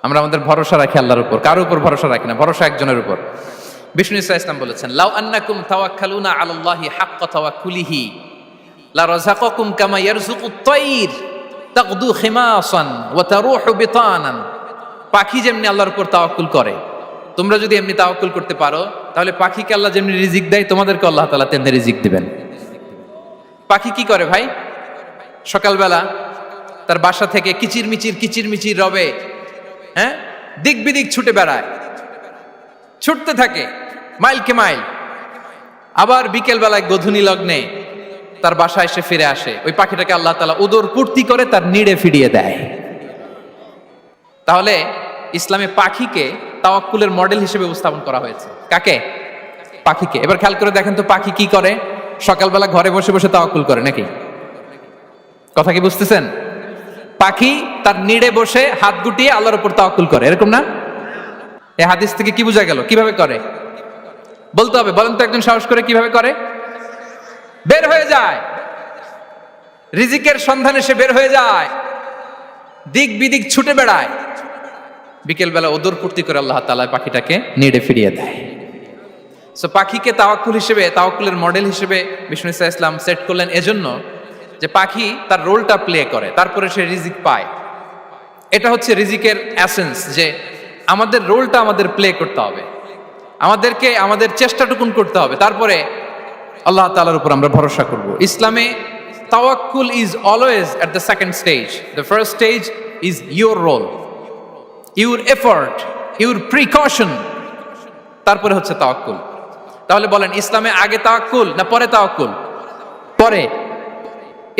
আমরা আমাদের ভরসা রাখি আল্লাহর উপর, কার উপর ভরসা রাখি না। ভরসা একজনের উপর। বিষ্ণু ইসা ইসলাম বলেছেন, লাউ আন্নাকুম তাওয়াক্কালুনা আলাল্লাহি হাক্কা তাওয়াক্কুলিহি লা রাযাকাকুম কামা ইয়ারযুকুত তায়র তাগদু খিমাসান ওয়া তারুহু বিতানান। পাখি যেমনি আল্লাহর উপর তাওয়াক্কুল করে, তোমরা যদি এমনি তাওয়াক্কুল করতে পারো, তাহলে পাখিকে আল্লাহ যেমনি রিজিক দেয়, তোমাদেরকে আল্লাহ তাআলা তেমনি রিজিক দিবেন। পাখি কি করে ভাই? সকালবেলা তার বাসা থেকে কিচিরমিচির রবে, হ্যাঁ, দিক বিদিক ছুটে বেড়ায়, ছুটতে থাকে মাইলকে মাইল। আবার বিকেল বেলায় গধূলি লগ্নে তার বাসায় এসে ফিরে আসে। ওই পাখিটাকে আল্লাহ তাআলা উদর পূর্তি করে তার নিড়ে ফিরিয়ে দেয়। তাহলে ইসলামে পাখিকে তাওয়াক্কুলের মডেল হিসেবে উপস্থাপন করা হয়েছে। কাকে? পাখিকে। এবার খেয়াল করে দেখেন তো, পাখি কি করে? সকালবেলা ঘরে বসে বসে তাওয়াক্কুল করে নাকি? কথা কি বুঝতেছেন? পাখি তার নিড়ে বসে হাত গুটিয়ে আল্লাহর উপর তাওয়াক্কুল করে, এরকম না? এই হাদিস থেকে কি বোঝা গেল? কিভাবে করে বলতে হবে, বলেন তো একজন সাহস করে। কিভাবে করে? বের হয়ে যায়, রিজিকের সন্ধানে সে বের হয়ে যায়, দিক বিদিক ছুটে বেড়ায়। বিকেল বেলা ওদর পূর্তি করে আল্লাহ তাআলা পাখিটাকে নিড়ে ফিরিয়ে দেয়। সো পাখিকে তাওয়াক্কুল হিসেবে, তাওয়াক্কুলের মডেল হিসেবে বিষ্ণু ইসা ইসলাম সেট করলেন এজন্য যে পাখি তার রোলটা প্লে করে, তারপরে সে রিজিক পায়। এটা হচ্ছে রিজিকের এসেন্স, যে আমাদের রোলটা আমাদের প্লে করতে হবে, আমাদেরকে আমাদের চেষ্টাটুকুন করতে হবে, তারপরে আল্লাহ তাআলার উপর আমরা ভরসা করব। ইসলামে তাওয়াক্কুল is always at the second stage. The first stage is your role, your effort, your precaution, তারপরে হচ্ছে তাওয়াক্কুল। তাহলে বলেন, ইসলামে আগে তাওয়াক্কুল না পরে তাওয়াক্কুল? পরে।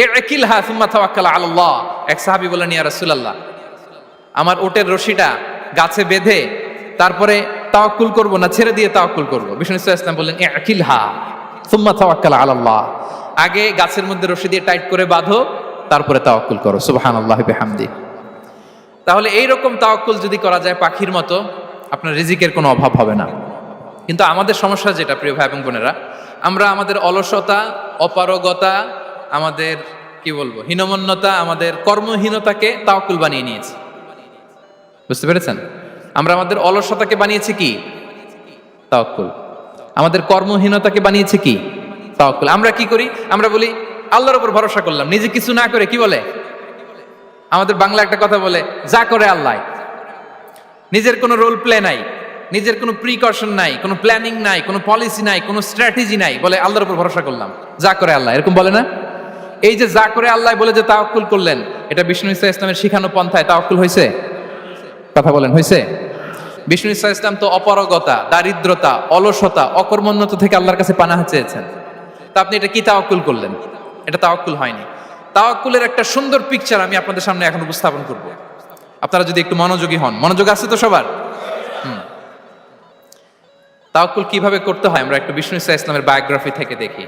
ইকিলহা সুম্মা তাওয়াক্কাল আলাল্লাহ। এক সাহাবী বলেন, ইয়া রাসূলুল্লাহ, আমার ওটের রশিটা গাছে বেঁধে তারপরে তাওয়াক্কুল করব না ছেড়ে দিয়ে তাওয়াক্কুল করব? বিষ্ণু ইসলাম বললেন, ইকিলহা সুম্মা তাওয়াক্কাল আলাল্লাহ। আগে গাছের মধ্যে রশি দিয়ে টাইট করে বাঁধো, তারপরে তাওয়াক্কুল করো। সুবহানাল্লাহি বিহামদি। তাহলে এইরকম তাওয়াক্কুল যদি করা যায় পাখির মতো, আপনার রিজিকের কোনো অভাব হবে না। কিন্তু আমাদের সমস্যা যেটা, প্রিয় ভাই এবং বোনেরা, আমরা আমাদের অলসতা, অপারগতা, আমাদের কি বলবো, হীনমন্যতা, আমাদের কর্মহীনতাকে তাওয়াক্কুল বানিয়ে নিয়েছি। বুঝতে পেরেছেন? আমরা আমাদের অলসতাকে বানিয়েছি কি? তাওয়াক্কুল। আমাদের কর্মহীনতাকে বানিয়েছি কি? তাওয়াক্কুল। আমরা কি করি? আমরা বলি আল্লাহর উপর ভরসা করলাম, নিজে কিছু না করে। কি বলে আমাদের বাংলা একটা কথা বলে, যা করে আল্লাহ। নিজের কোনো রোল প্লে নাই, নিজের কোনো প্রিকশন নাই, কোনো প্ল্যানিং নাই, কোনো পলিসি নাই, কোনো স্ট্র্যাটেজি নাই, বলে আল্লাহর উপর ভরসা করলাম, যা করে আল্লাহ। এরকম বলে না? এই যে যা করে আল্লাহ বলে যে তাওয়াক্কুল করলেন, এটা বিষ্ণু ইসা ইসলামের শিখানো পন্থায় তাওয়াক্কুল হয়েছে? কথা বলেন, হয়েছে? বিষ্ণু ইসা ইসলাম তো অপারগতা, দারিদ্রতা, অলসতা, অকর্মণ্যতা থেকে আল্লাহর কাছে পানাহ চেয়েছেন। তা আপনি এটা কি তাওয়াক্কুল করলেন? এটা তাওয়াক্কুল হয়নি। তাওয়াক্কুলের একটা সুন্দর পিকচার আমি আপনাদের সামনে এখন উপস্থাপন করব, আপনারা যদি একটু মনোযোগী হন। মনোযোগ আছে তো সবার? তাওয়াক্কুল কিভাবে করতে হয় আমরা একটু বিষ্ণু ইসা ইসলামের বায়োগ্রাফি থেকে দেখি।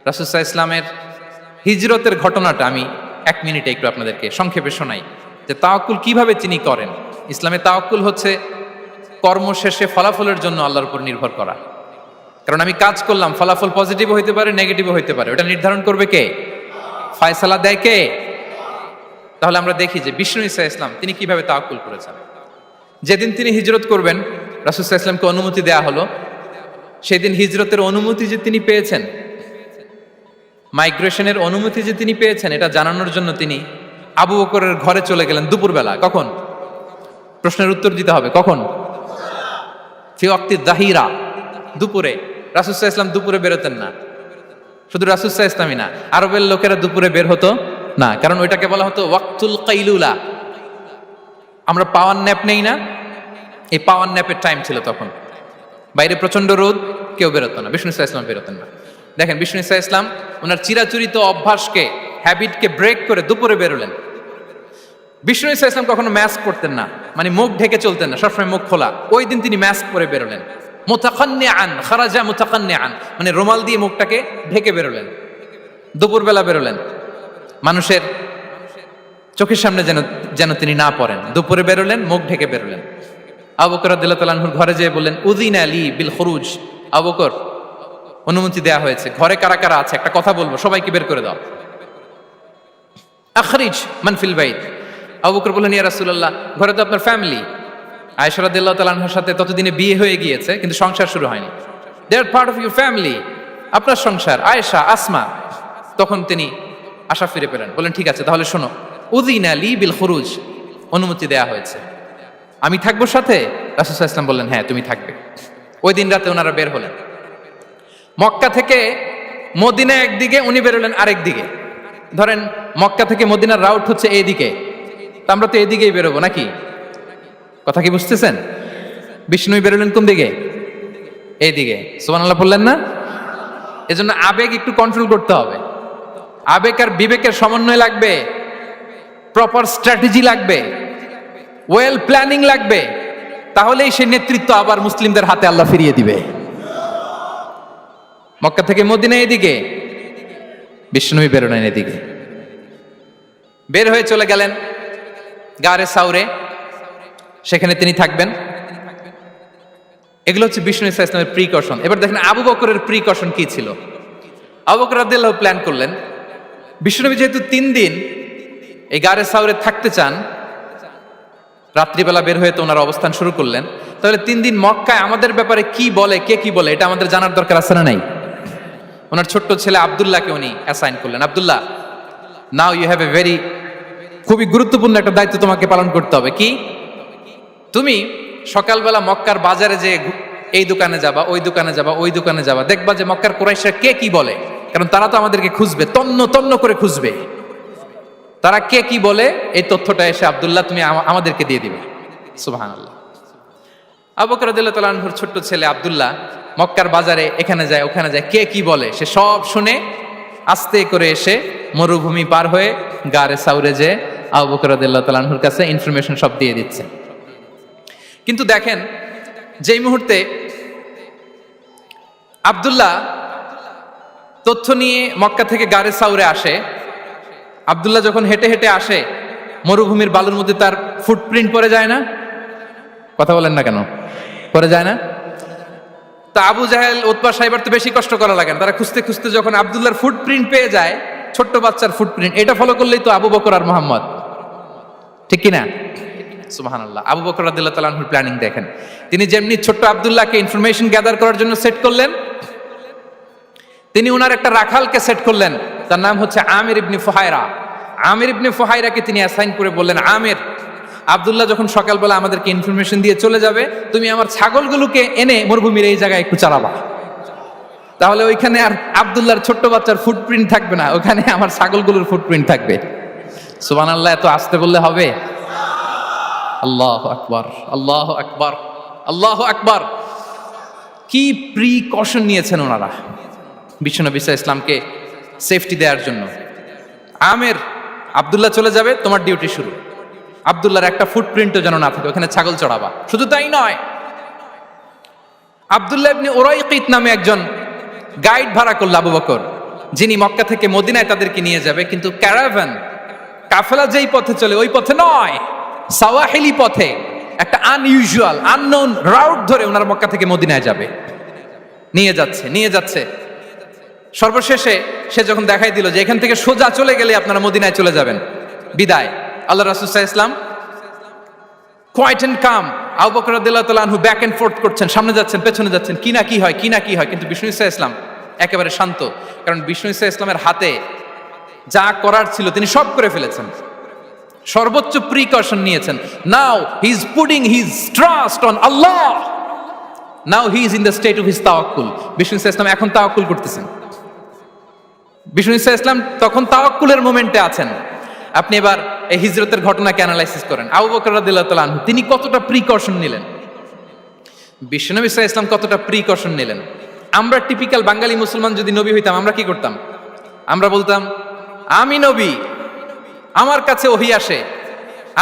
রাসূল সাল্লাল্লাহু আলাইহি ইসলামের হিজরতের ঘটনাটা আমি 1 মিনিটে একটু আপনাদেরকে সংক্ষেপে শোনাই, যে তাওয়াক্কুল কিভাবে তিনি করেন। ইসলামে তাওয়াক্কুল হচ্ছে কর্ম শেষে ফলাফলের জন্য আল্লাহর উপর নির্ভর করা। কারণ আমি কাজ করলাম, ফলাফল পজিটিভ হইতে পারে, নেগেটিভ হইতে পারে, ওটা নির্ধারণ করবে কে? ফয়সালা দেয় কে? তাহলে আমরা দেখি যে বিষ্ণু ইসা ইসলাম তিনি কিভাবে তাওয়াক্কুল করেছেন। যেদিন তিনি হিজরত করবেন, রাসূল সাল্লাল্লাহু আলাইহি ওয়াসাল্লামকে অনুমতি দেয়া হলো, সেদিন হিজরতের অনুমতি যে তিনি পেয়েছেন, মাইগ্রেশনের অনুমতি যে তিনি পেয়েছেন, এটা জানানোর জন্য তিনি আবু বকরের ঘরে চলে গেলেন দুপুরবেলা। কখন? প্রশ্নের উত্তর দিতে হবে, কখন? ফি ওয়াক্তি যাহিরা, দুপুরে। রাসূল সাল্লাল্লাহু আলাইহি ওয়াসাল্লাম দুপুরে বেরোতেন না। শুধু রাসূল সাল্লাল্লাহু আলাইহি ওয়াসাল্লামই না, আরবের লোকেরা দুপুরে বের হতো না, কারণ ওইটাকে বলা হতো ওয়াক্তুল কাইলুলা। আমরা পাওয়ার ন্যাপ নেই না, এই পাওয়ার ন্যাপের টাইম ছিল তখন। বাইরে প্রচন্ড রোদ, কেউ বেরোতো না, বিষ্ণু ইসা ইসলাম বেরোতেন না। দেখেন বিষ্ণু ইসা ইসলাম ওনার চিরাচরিত অভ্যাসকে, হ্যাবিটকে ব্রেক করে দুপুরে বেরোলেন। বিষ্ণু ইসা ইসলাম কখনো মাস্ক পরতেন না, মানে মুখ ঢেকে চলতেন না, সবসময় মুখ খোলা। ওই দিন তিনি মাস্ক পরে বেরোলেন। মুতাকান্নিআন, খারাজা মুতাকান্নিআন, মানে রুমাল দিয়ে মুখটাকে ঢেকে বেরোলেন, দুপুরবেলা বেরোলেন। মানুষের চোখের সামনে যেন তিনি না পড়েন, দুপুরে বেরোলেন, মুখ ঢেকে বেরোলেন। আবু বকর রাদিয়াল্লাহু তাআলা আনহুর ঘরে যেয়ে বললেন, উযিনা লি বিল খুরুজ। আবু বকর, অনুমতি দেয়া হয়েছে, ঘরে কারা কারা আছে একটা কথা বলবো, সবাইকে বের করে দাও। আখরিজ মান ফিল বাইত। আবু বকর বললেন, ইয়া রাসূলুল্লাহ, ঘরে তো আপনার ফ্যামিলি। আয়েশা রাদিয়াল্লাহু তাআলা আনহার সাথে ততদিনে বিয়ে হয়ে গিয়েছে, কিন্তু সংসার শুরু হয়নি। দে আর পার্ট অফ ইউর ফ্যামিলি, আপনার সংসার, আয়েশা, আসমা। তখন তিনি আশা ফিরে পেলেন, বলেন ঠিক আছে তাহলে শোনো, উযিনা লি বিল খুরুজ, অনুমতি দেয়া হয়েছে, আমি থাকবো সাথে? রাসূল সাল্লাল্লাহু আলাইহি ওয়াসাল্লাম বললেন, হ্যাঁ তুমি থাকবে। ওই দিন রাতে ওনারা বের হলেন। মক্কা থেকে মদিনা একদিকে, উনি বেরোলেন আরেক দিকে। ধরেন মক্কা থেকে মদিনার রাউট হচ্ছে এইদিকে, তো আমরা তো এদিকেই বেরোবো নাকি? কথা কি বুঝতেছেন? বিষ্ণু বেরোলেন কোন দিকে? এইদিকে। সুবহানাল্লাহ বললেন না? এজন্য আবেগ একটু কন্ট্রোল করতে হবে। আবেগ আর বিবেকের সমন্বয় লাগবে, প্রপার স্ট্র্যাটেজি লাগবে, ওয়েল প্ল্যানিং লাগবে, তাহলেই সেই নেতৃত্ব আবার মুসলিমদের হাতে আল্লাহ ফিরিয়ে দিবে। মক্কা থেকে মদিনা এদিকে, বিষ্ণুই বেরোলেন এদিকে। বের হয়ে চলে গেলেন গারে সাউরে, সেখানে তিনি থাকবেন। এগুলো হচ্ছে বিষ্ণু ইসা ইসলামের প্রিকশন। এবার দেখেন আবু বকরের প্রিকশন কি ছিল। আবু বকর রাদিয়াল্লাহু প্ল্যান করলেন, বিষ্ণুনবী যেহেতু 3 দিন এই গারে সাউরে থাকতে চান, রাত্রিবেলা বের হয়ে তো ওনার অবস্থান শুরু করলেন, তাহলে 3 দিন মক্কায় আমাদের ব্যাপারে কি বলে, কে কি বলে, এটা আমাদের জানার দরকার আছে না নাই? ওনার ছোট্ট ছেলে আব্দুল্লাহকে উনি অ্যাসাইন করলেন। আব্দুল্লাহ, now you have a very, খুবই গুরুত্বপূর্ণ একটা দায়িত্ব তোমাকে পালন করতে হবে। কি? তুমি সকালবেলা মক্কার বাজারে যে এই দোকানে যাবা, ওই দোকানে যাবা, ওই দোকানে যাবা, দেখবা যে মক্কার কুরাইশরা কে কি বলে, কারণ তারা তো আমাদেরকে খুঁজবে, তন্ন তন্ন করে খুঁজবে। তারা কে কি বলে এই তথ্যটা এসে আব্দুল্লাহ তুমি আমাদেরকে দিয়ে দিবে। সুবহানাল্লাহ। আবু বকর রাদিয়াল্লাহু তাআলা আনহুর ছোট্ট ছেলে আব্দুল্লাহ মক্কার বাজারে এখানে যায় ওখানে যায়, কে কি বলে সে সব শুনে আস্তে করে এসে মরুভূমি পার হয়ে গারে সাউরে যে আবু বকর রাদিয়াল্লাহু তাআলা আনহুর কাছে ইনফরমেশন সব দিয়ে দিচ্ছে। কিন্তু দেখেন যেই মুহূর্তে আব্দুল্লাহ তথ্য নিয়ে মক্কা থেকে গারে সাউরে আসে, আব্দুল্লাহ যখন হেঁটে হেঁটে আসে, মরুভূমির বালুর মধ্যে তার ফুটপ্রিন্ট পড়ে যায় না? কথা বলেন না কেন? পড়ে যায় না? তা আবু জাহেল, উতবা সাইবার তো বেশি কষ্ট করা লাগে না, তারা খুঁজতে খুঁজতে যখন আব্দুল্লাহর ফুটপ্রিন্ট পেয়ে যায়, ছোট্ট বাচ্চার ফুটপ্রিন্ট, এটা ফলো করলেই তো আবু বকর আর মুহাম্মদ, ঠিক কিনা? সুবহানাল্লাহ। আবু বকর রাদিয়াল্লাহু তাআলা আনহুর প্ল্যানিং দেখেন। তিনি যেমনি ছোট্ট আব্দুল্লাহকে ইনফরমেশন গ্যাদার করার জন্য সেট করলেন, তিনি উনার একটা রাখালকে সেট করলেন, তার নাম হচ্ছে আমির ইবনে ফুহায়রা। আমির ইবনে ফুহায়রাকে তিনি অ্যাসাইন করে বললেন, আমির, আব্দুল্লাহ যখন সকালবেলা আমাদেরকে ইনফরমেশন দিয়ে চলে যাবে, তুমি আমার ছাগলগুলোকে এনে মরুভূমির এই জায়গায় একটু চালাবা। তাহলে ওইখানে আর আব্দুল্লাহর ছোট্ট বাচ্চার ফুটপ্রিন্ট থাকবে না, ওখানে আমার ছাগলগুলোর ফুটপ্রিন্ট থাকবে। সুবহানাল্লাহ, এত আসতে বললে হবে? আল্লাহু আকবার, আল্লাহু আকবার, আল্লাহু আকবার। কি প্রিকশন নিয়েছেন ওনারা বিশ্বনবী সাল্লাল্লাহু আলাইহি ইসলামকে সেফটি দেওয়ার জন্য। আমের, আব্দুল্লাহ চলে যাবে, তোমার ডিউটি শুরু। আব্দুল্লাহর একটা ফুটপ্রিন্টও যেন না থাকে, ওখানে ছাগল চড়াবা। শুধু তাই নয়, আব্দুল্লাহ ইবনে উরাইকিত নামে একজন গাইড ভাড়া করল আবু বকর, যিনি মক্কা থেকে মদিনায় তাদেরকে নিয়ে যাবে। কিন্তু ক্যারাভান, কাফেলা যেই পথে চলে ওই পথে নয়, সাওয়াহিলি পথে, একটা আনইউজুয়াল আননোন রাউট ধরে ওনারা মক্কা থেকে মদিনায় যাবে। নিয়ে যাচ্ছে সর্বশেষে সে যখন দেখাই দিল যে এখান থেকে সোজা চলে গেলে আপনারা মদিনায় চলে যাবেন, বিদায়। আল্লাহ রাসূল সাল্লাল্লাহু আলাইহি ওয়াসাল্লাম কোয়াইট এন্ড কাম, আবু বকর রাদিয়াল্লাহু তাআলা আনহু ব্যাক এন্ড ফোর্থ করছেন, সামনে যাচ্ছেন, পেছনে যাচ্ছেন, কি না কি হয়। কিন্তু বিষ্ণু সাল্লাল্লাহু আলাইহি ওয়াসাল্লাম একেবারে শান্ত, কারণ বিষ্ণু সাল্লাল্লাহু আলাইহি ওয়াসাল্লামের হাতে যা করার ছিল তিনি সব করে ফেলেছেন, সর্বোচ্চ প্রিকশন নিয়েছেন। Now he is putting his trust on Allah, now he is in the state of his তাওয়াক্কুল। বিষ্ণু সাল্লাল্লাহু আলাইহি ওয়াসাল্লাম এখন তাওয়াক্কুল করতেছেন। বিষ্ণু সাল্লাল্লাহু আলাইহি ওয়াসাল্লাম তখন তাওয়াক্কুলের মোমেন্টে আছেন। আপনি এবার এই হিজরতের ঘটনাকে অ্যানালাইসিস করেন। আবু বকর রাদিয়াল্লাহু তাআলা আনহু তিনি কতটা প্রিকশন নিলেন, বিশ্বনবী সাল্লাল্লাহু আলাইহি ওয়াসাল্লাম কতটা প্রিকশন নিলেন। আমরা টিপিক্যাল বাঙালি মুসলমান যদি নবী হইতাম আমরা কি করতাম? আমরা বলতাম আমি নবী, আমার কাছে ওহী আসে,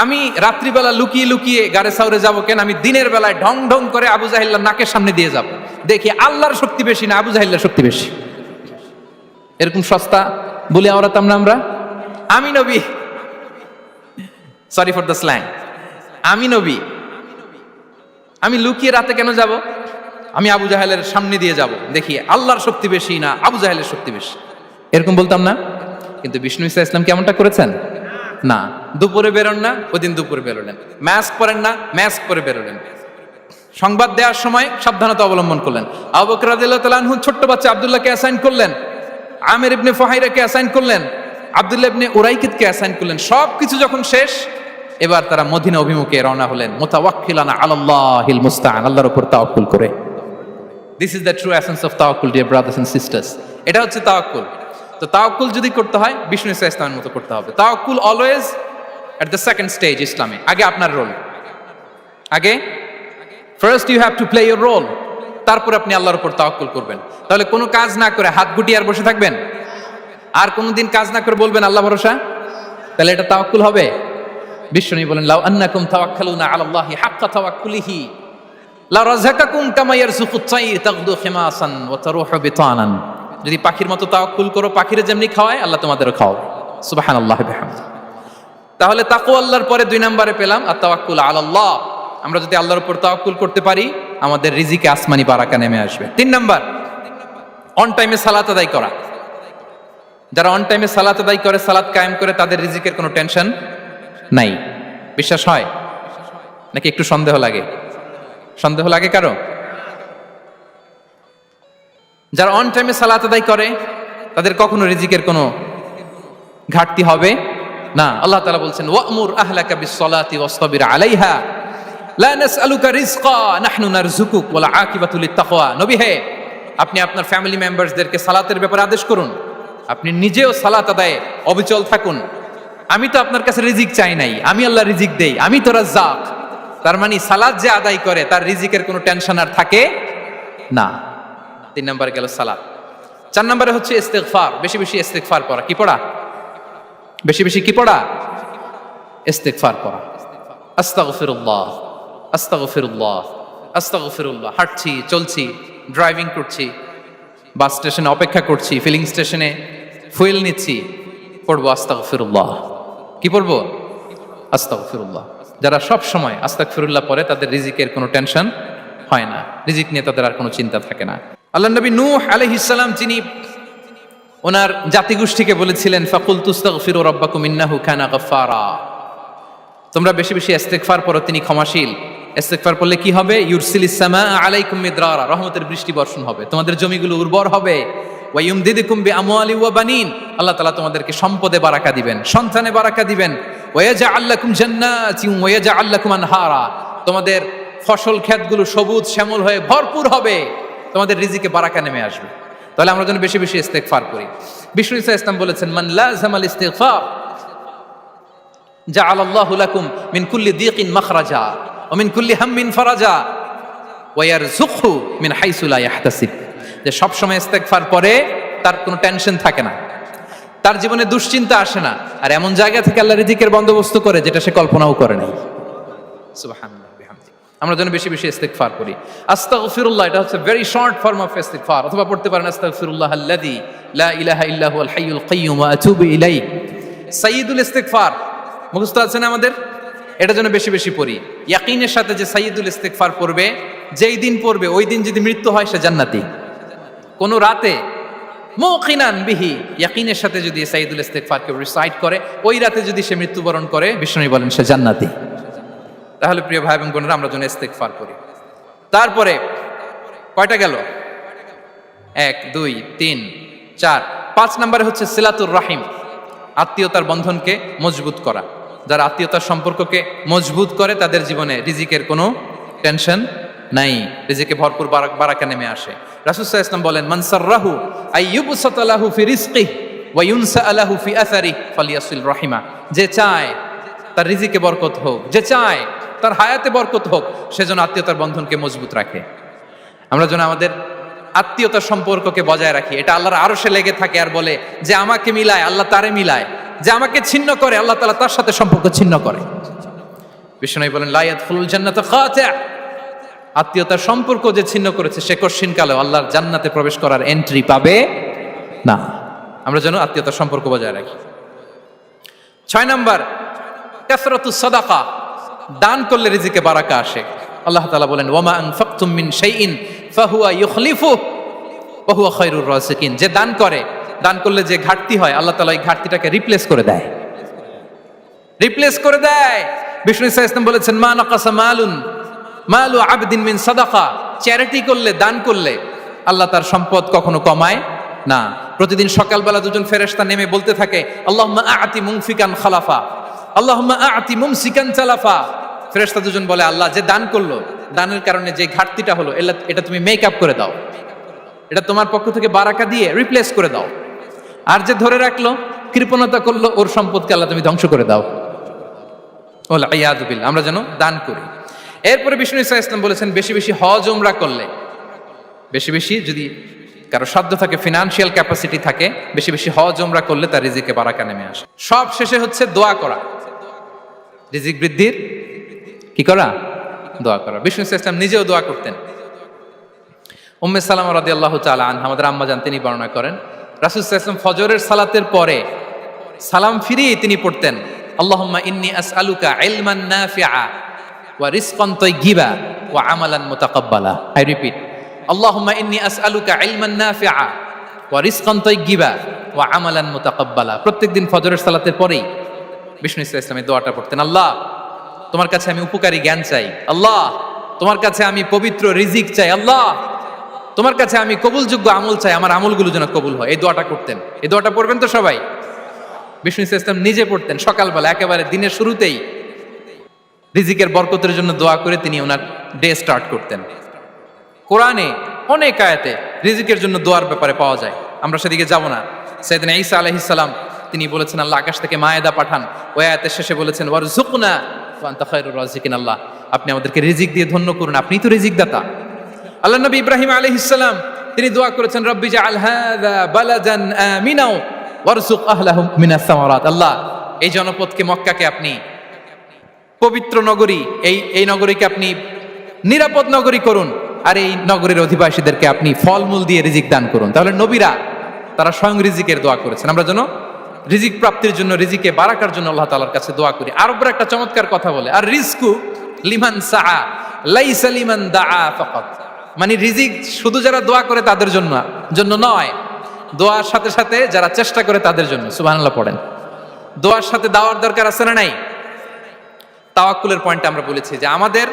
আমি রাত্রিবেলা লুকিয়ে লুকিয়ে গারে সাউরে যাব কেন? আমি দিনের বেলায় ঢং ঢং করে আবু জাহিল্লার নাকের সামনে দিয়ে যাব, দেখি আল্লাহর শক্তি বেশি না আবু জাহিল্লার শক্তি বেশি। এরকম সস্তা বলে আওড়াতাম না আমরা? আমি নবী, সরি ফর দ্য স্ল্যাং, আমি নবী, আমি লুকিয়ে রাতে কেন যাব? আমি আবু জাহেলের সামনে দিয়ে যাব, দেখি আল্লাহর শক্তি বেশি না আবু জাহেলের শক্তি বেশি। এরকম বলতাম না? কিন্তু বিষ্ণু ইসা ইসলাম কেমনটা করেছেন? না, দুপুরে বেরোন না, ওই দিন দুপুরে বেরোলেন। মাস্ক পরেন না, মাস্ক পরে বেরোলেন। সংবাদ দেওয়ার সময় সাবধানতা অবলম্বন করলেন। আবু বকর রাদিয়াল্লাহু তাআলা আনহু ছোট্ট বাচ্চা আব্দুল্লাহকে অ্যাসাইন করলেন, আমির ইবনে ফুহাইরাকে অ্যাসাইন করলেন, আব্দুল্লাহ ইবনে উরাইকিতকে অ্যাসাইন করলেন। সবকিছু যখন শেষ, এবার তারা মদিনা অভিমুখে রওনা হলেন, মুতাওয়াক্কিলানা আলাল্লাহিল মুস্তাআন, আল্লাহর উপর তাওয়াক্কুল করে। This is the true essence of তাওয়াক্কুল, ডিয়ার ব্রাদার্স এন্ড সিস্টার্স। এটা হচ্ছে তাওয়াক্কুল। তো তাওয়াক্কুল যদি করতে হয় বিষ্ণু ইসা ইসলামের মতো করতে হবে। তাওয়াক্কুল always at the second stage ইসলামে। আগে আপনার রোল, আগে first you have to play your role, তারপর আপনি আল্লাহর উপর তাওয়াক্কুল করবেন। তাহলে কোনো কাজ না করে হাত গুটিয়ে আর বসে থাকবেন, আর কোনোদিন কাজ না করে বলবেন আল্লাহ ভরসা, তাহলে এটা তাওয়াক্কুল হবে? বিশ্বনবী বলেন লাউ আন্নাকুম তাওয়াক্কালুনা আলাল্লাহি হাক্কা তাওয়াক্কুলিহি লা রাযাকাকুম কামা ইয়ারযুকুত তায়র তাগদু খিমাসান ওয়া তারুহু বিতানান। যদি পাখির মতো তাওয়াক্কুল করো, পাখিরে যেমনি খাওয়ায় আল্লাহ তোমাদেরও খাওয়াবে। সুবহানাল্লাহি বিহামদিহি। তাহলে তাকওয়া আল্লাহর পরে 2 নম্বরে পেলাম আত তাওয়াক্কুল আলাল্লাহ। আমরা যদি আল্লাহর উপর তাওয়াক্কুল করতে পারি, আমাদের রিজিকে আসমানি বারাকা নেমে আসবে। 3 নাম্বার, অন টাইমে সালাত আদায় করা। যারা অন টাইমে সালাত আদায় করে, সালাত কায়েম করে, তাদের রিজিকের কোনো টেনশন নাই। বিশ্বাস হয় নাকি একটু সন্দেহ লাগে? সন্দেহ লাগে কারো? যারা অন টাইমে সালাত আদায় করে তাদের কখনো রিজিকের কোনো ঘাটতি হবে না। আল্লাহ তাআলা বলছেন ওয়া'মুর আহলাকা বিস-সালাতি ওয়াসতাবির আলাইহা লা নাসআলুকা রিজকা নাহনু নারযুকুক ওয়াল আকিবাতু লিত-তাকওয়া। নবী হে, আপনি আপনার ফ্যামিলি মেম্বারসদেরকে সালাতের ব্যাপারে আদেশ করুন, আপনি নিজেও সালাত আদায়ে অবিচল থাকুন। আমি তো আপনার কাছে রিজিক চাই নাই, আমি আল্লাহ রিজিক দেই, আমি তো রাজ্জাক। তার মানে সালাত যে আদায় করে তার রিজিকের কোনো টেনশন আর থাকে না। 3 নম্বরে গেল সালাত। 4 নম্বরে হচ্ছে ইস্তিগফার, বেশি বেশি ইস্তিগফার পড়া। কি পড়া? বেশি বেশি কি পড়া? ইস্তিগফার পড়া। আস্তাগফিরুল্লাহ, আস্তাগফিরুল্লাহ, আস্তাগফিরুল্লাহ। হাঁটছি, চলছি, ড্রাইভিং করছি, বাস স্টেশনে অপেক্ষা করছি, ফিলিং স্টেশনে ফুয়েল নিচ্ছি, পড়বো আস্তাগফিরুল্লাহ। কি পড়বো? আস্তাগফিরুল্লাহ। যারা সব সময় আস্তাগফিরুল্লাহ পড়ে তাদের রিজিকের কোনো টেনশন হয় না, রিজিক নিয়ে তাদের আর কোনো চিন্তা থাকে না। আল্লাহর নবী নূহ আলাইহিস সালাম যিনি ওনার জাতিগোষ্ঠীকে বলেছিলেন ফাকুলতু আস্তাগফিরু রাব্বাকুম ইন্নাহু কানা গাফফারা, তোমরা বেশি বেশি ইস্তিগফার পড়ো, তিনি ক্ষমাশীল। ইস্তিগফার পড়লে কি হবে? ইউরসিলিস সামা আলাইকুম মিদরারা, রহমতের বৃষ্টি বর্ষণ হবে, তোমাদের জমিগুলো উর্বর হবে। ওয়া ইউমদিদুকুম বিআমওয়ালি ওয়া বানিন, আল্লাহ তাআলা তোমাদেরকে সম্পদে বারাকা দিবেন, সন্তানে বারাকা দিবেন। ওয়া ইয়াজআল লাকুম জান্নাতিন ওয়া ইয়াজআল লাকুম আনহারা, তোমাদের ফসল ক্ষেতগুলো সবুজ শ্যামল হয়ে ভরপুর হবে, তোমাদের রিজিকে বারাকা নেমে আসবে। তো তাহলে আমরা যেন বেশি বেশি ইস্তেগফার করি। বিষ্ণু ইসা ইসলাম বলেছেন, মান লাযামাল ইস্তিগফার জাআলাল্লাহু লাকুম মিন কুল্লি দীকিন মাখরাজা ওয়া মিন কুল্লি হাম্মিন ফারাজা ওয়া ইয়ারযুকহু মিন হাইসু লা ইয়াহতাসিব। যে সব সময় ইস্তেগফার পরে তার কোনো টেনশন থাকে না, তার জীবনে দুশ্চিন্তা আসে না, আর এমন জায়গা থেকে আল্লাহ রিজিকের বন্দোবস্ত করে যেটা সে কল্পনাও করে নাই। সুবহানাল্লাহ বিহামদি। আমরা যেন বেশি বেশি ইস্তেগফার করি। আস্তাগফিরুল্লাহ, এটা হচ্ছে ভেরি শর্ট ফর্ম অফ ইস্তেগফার। অথবা পড়তে পারেন আস্তাগফিরুল্লাহ আল্লাযী লা ইলাহা ইল্লা হুয়াল হাইয়ুল কাইয়্যুম ওয়া আতুবু ইলাইহি। সাইয়্যিদুল ইস্তেগফার মুখস্থ আছে না আমাদের? এটা যেন বেশি বেশি পড়ি। ইয়াকিনের সাথে যে সাইয়্যিদুল ইস্তেগফার পড়বে, যেই দিন পড়বে ওই দিন যদি মৃত্যু হয় সে জান্নাতি। কোন রাতে মুকিনান বিহি, ইয়াকিনের সাথে যদি সাইয়্যিদুল ইস্তেগফার কে রিসাইট করে, ওই রাতে যদি সে মৃত্যুবরণ করে, বিষ্ণু বলেন সে জান্নাতি। তাহলে প্রিয় ভাই এবং বোনেরা, আমরা যেন ইস্তেগফার করি। তারপরে কয়টা গেল? 1 2 3 4 5 নম্বরে হচ্ছে সিলাতুর রাহিম, আত্মীয়তার বন্ধনকে মজবুত করা। যারা আত্মীয়তার সম্পর্ককে মজবুত করে তাদের জীবনে রিজিকের কোনো টেনশন নাই, রিজিকে ভরপুর বারাকা নেমে আসে। রাসূল সাল্লাল্লাহু আলাইহি ওয়াসাল্লাম বলেন, মান সাররাহু আইয়ুবসাতা লাহু ফি রিজকিহি ওয়া ইউনসা লাহু ফি আসারিহি ফালিয়াসিল রাহিমা। যে চায় তার রিজিকে বরকত হোক, যে চায় তার হায়াতে বরকত হোক, সেজন্য আত্মীয়তার বন্ধনকে মজবুত রাখে। আমরা যেন আমাদের আত্মীয়তার সম্পর্ককে বজায় রাখি। এটা আল্লাহর আরশে লেগে থাকে আর বলে যে আমাকে মিলায় আল্লাহ তারে মিলায়, যে আমাকে ছিন্ন করে আল্লাহ তাআলা তার সাথে সম্পর্ক ছিন্ন করে। বিষ্ণু বলেন, লা ইয়াদখুলুল জান্নাতা খাতি', আত্মীয়তার সম্পর্ক যে ছিন্ন করেছে সে কশিনকালেও আল্লাহর জান্নাতে প্রবেশ করার এন্ট্রি পাবে না। আমরা যেন আত্মীয়তার সম্পর্ক বজায় রাখি। 6 নাম্বার, কাসরাতুস সাদাকা, দান করলে রিজিকে বারাকা আসে। আল্লাহ তাআলা বলেন, ওয়ামা আনফাকতুম মিন শাইইন ফাহুয়া ইউখলিফুহু ওয়া হুয়া খায়রুর রাযিকিন। যে দান করে, দান করলে যে ঘাটতি হয় আল্লাহ তাআলা এই ঘাটতিটাকে রিপ্লেস করে দেয়, রিপ্লেস করে দেয়। বিষ্ণু ইসা ইসলাম বলেছেন, মা নাকাসা মালু আবদিন মিন সাদাকা। চ্যারিটি করলে, দান করলে আল্লাহ তার সম্পদ কখনো কমায় না। প্রতিদিন সকালবেলা দুজন ফেরেশতা নেমে বলতে থাকে, আল্লাহুম্মা আ'তি মুনফিকান খালাফা, আল্লাহুম্মা আ'তি মুমসিকান তালাফা। ফেরেশতা দুজন বলে, আল্লাহ যে দান করলো, দানের কারণে যে ঘাটতিটা হলো এটা তুমি মেক আপ করে দাও, এটা তোমার পক্ষ থেকে বারাকা দিয়ে রিপ্লেস করে দাও। আর যে ধরে রাখলো, কৃপণতা করলো, ওর সম্পদকে আল্লাহ তুমি ধ্বংস করে দাও। ওয়াল ইয়াযু বিল্লাহ। আমরা যেন দান করি। এরপরে বিষ্ণু ইসা ইসলাম বলেছেন, বেশি বেশি হজ উমরা করলে, বেশি বেশি যদি কারো সাধ্য থাকে, ফিনান্সিয়াল ক্যাপাসিটি থাকে, বেশি বেশি হজ উমরা করলে তার রিজিকে বারাকা নেমে আসে। সব শেষে হচ্ছে দোয়া করা, রিজিক বৃদ্ধির কি করা? দোয়া করা। বিষ্ণু ইসা ইসলাম নিজেও দোয়া করতেন। উম্মে সালামা রাদিয়াল্লাহু তাআলা আনহা, আমাদের আম্মা জান, তিনি বর্ণনা করেন, রাসূল সাল্লাল্লাহু আলাইহি ওয়াসাল্লাম ফজরের সালাতের পরে সালাম ফিরিয়ে তিনি পড়তেন, আল্লাহুম্মা ইন্নী আসআলুকা ইলমান নাফিআ ওয়া রিজকান তাইয়্যিবা ওয়া আমালান মুতাকাব্বালা। আই রিপিট, আল্লাহুম্মা ইন্নী আসআলুকা ইলমান নাফিআ ওয়া রিজকান তাইয়্যিবা ওয়া আমালান মুতাকাব্বালা। প্রত্যেকদিন ফজরের সালাতের পরেই বিষ্ণু ইসলাম এই দোয়াটা পড়তেন, আল্লাহ তোমার কাছে আমি উপকারী জ্ঞান চাই, আল্লাহ তোমার কাছে আমি পবিত্র রিজিক চাই, আল্লাহ তোমার কাছে আমি কবুলযোগ্য আমল চাই, আমার আমলগুলো যেন কবুল হয়। এই দোয়াটা করতেন। এই দোয়াটা পড়বেন তো সবাই। বিষ্ণু ইসলাম নিজে পড়তেন সকালবেলা, একেবারে দিনের শুরুতেই রিজিকের বরকতের জন্য দোয়া করে তিনি ওনার ডে স্টার্ট করতেন। কোরআনে অনেক আয়াতে রিজিকের জন্য দোয়ার ব্যাপারে পাওয়া যায়, আমরা সেদিকে যাব না। সাইয়েদনা ঈসা আলাইহিস সালাম তিনি বলেছেন, আল্লাহ আকাশ থেকে মায়েদা পাঠান। ওই আয়াতের শেষে বলেছেন, ওয়ারযুকনা ওয়া আনতা খায়রুর রাযিকিন, আল্লাহ আপনি আমাদেরকে রিজিক দিয়ে ধন্য করুন, আপনিই তো রিজিক দাতা। আল্লাহ নবী ইব্রাহিম আলাইহিস সালাম তিনি দোয়া করেছেন, রব্বি জাআল হাযা বালাদান আমিনা ওয়ারযুক আহলাহু মিনাস সামারাত। আল্লাহ এই জনপদকে, মক্কাকে আপনি পবিত্র নগরী, এই নগরীকে আপনি নিরাপদ নগরী করুন, আর এই নগরীর অধিবাসীদেরকে আপনি ফলমূল দিয়ে রিজিক দান করুন। তাহলে নবীরা তারা স্বয়ং রিজিকের দোয়া করেছেন। আমরা যেন রিজিক প্রাপ্তির জন্য, রিজিকে বারাকার জন্য আল্লাহ তাআলার কাছে দোয়া করি। আরবরা একটা চমৎকার কথা বলে, আর রিজকু লিমান সাআ লাইসা লিমান দাআ ফাকাত। মানে রিজিক শুধু যারা দোয়া করে তাদের জন্য নয়, দোয়ার সাথে সাথে যারা চেষ্টা করে তাদের জন্য। সুবহানাল্লাহ পড়েন। দোয়ার সাথে দাওয়ার দরকার আছে না নাই? তাওয়াক্কুলের পয়েন্টে আমরা বলেছি যে আমাদের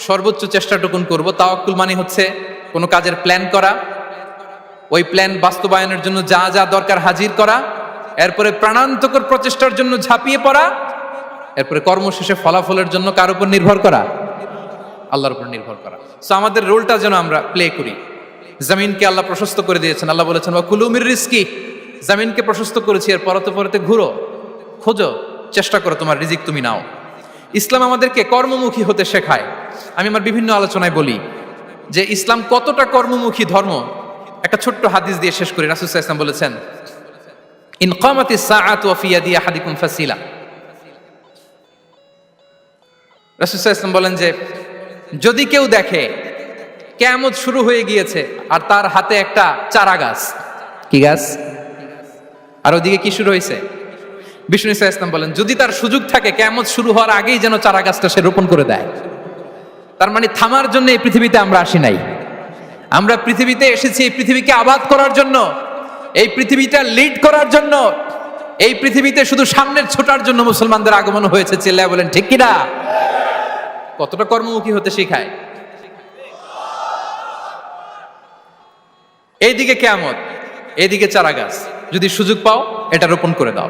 সর্বোচ্চ চেষ্টাটুকুন করব। তাওয়াক্কুল মানে হচ্ছে কোনো কাজের প্ল্যান করা, ওই প্ল্যান বাস্তবায়নের জন্য যা যা দরকার হাজির করা, এরপরে প্রাণান্তকর প্রচেষ্টার জন্য ঝাঁপিয়ে পড়া, এরপরে কর্মশেষে ফলাফলের জন্য কার উপর নির্ভর করা? আল্লাহর উপর নির্ভর করা। সো আমাদের রোলটা যেন আমরা প্লে করি। জমিনকে আল্লাহ প্রশস্ত করে দিয়েছেন। আল্লাহ বলেছেন ওয়া কুলু মির রিজকি, জমিনকে প্রশস্ত করেছি, এর পরতে পরতে ঘুরো, খোঁজো, চেষ্টা করো, তোমার রিজিক তুমি নাও। ইসলাম আমাদেরকে কর্মমুখী হতে শেখায়। আমি আমার বিভিন্ন আলোচনায় বলি যে ইসলাম কতটা কর্মমুখী ধর্ম। একটা ছোট্ট হাদিস দিয়ে শেষ করি। রাসূল সাল্লাল্লাহু আলাইহি ওয়াসাল্লাম বলেছেন ইন কামাতিস সাআতু ওয়া ফি ইয়াদি আহাদিকুম ফাসিলা। রাসূল সাল্লাল্লাহু আলাইহি ওয়াসাল্লাম বলেন যে যদি কেউ দেখে কিয়ামত শুরু হয়ে গিয়েছে আর তার হাতে একটা চারা গাছ, কি গাছ, আর ওদিকে কি শুরু হয়েছে, বিষ্ণু সাল্লাল্লাহু আলাইহি ওয়াসাল্লাম বলেন যদি তার সুযোগ থাকে কিয়ামত শুরু হওয়ার আগেই যেন চারা গাছটা সে রোপণ করে দেয়। তার মানে থামার জন্য এই পৃথিবীতে আমরা আসি নাই। আমরা পৃথিবীতে এসেছি এই পৃথিবীকে আবাদ করার জন্য, এই পৃথিবীটা লিড করার জন্য। এই পৃথিবীতে শুধু সামনের ছোটার জন্য মুসলমানদের আগমন হয়েছে। চিল্লায়া বলেন ঠিক কিনা? কতটা কর্মমুখী হতে শেখায়। এইদিকে কিয়ামত, এইদিকে চারা গাছ, যদি সুযোগ পাও এটা রোপণ করে দাও।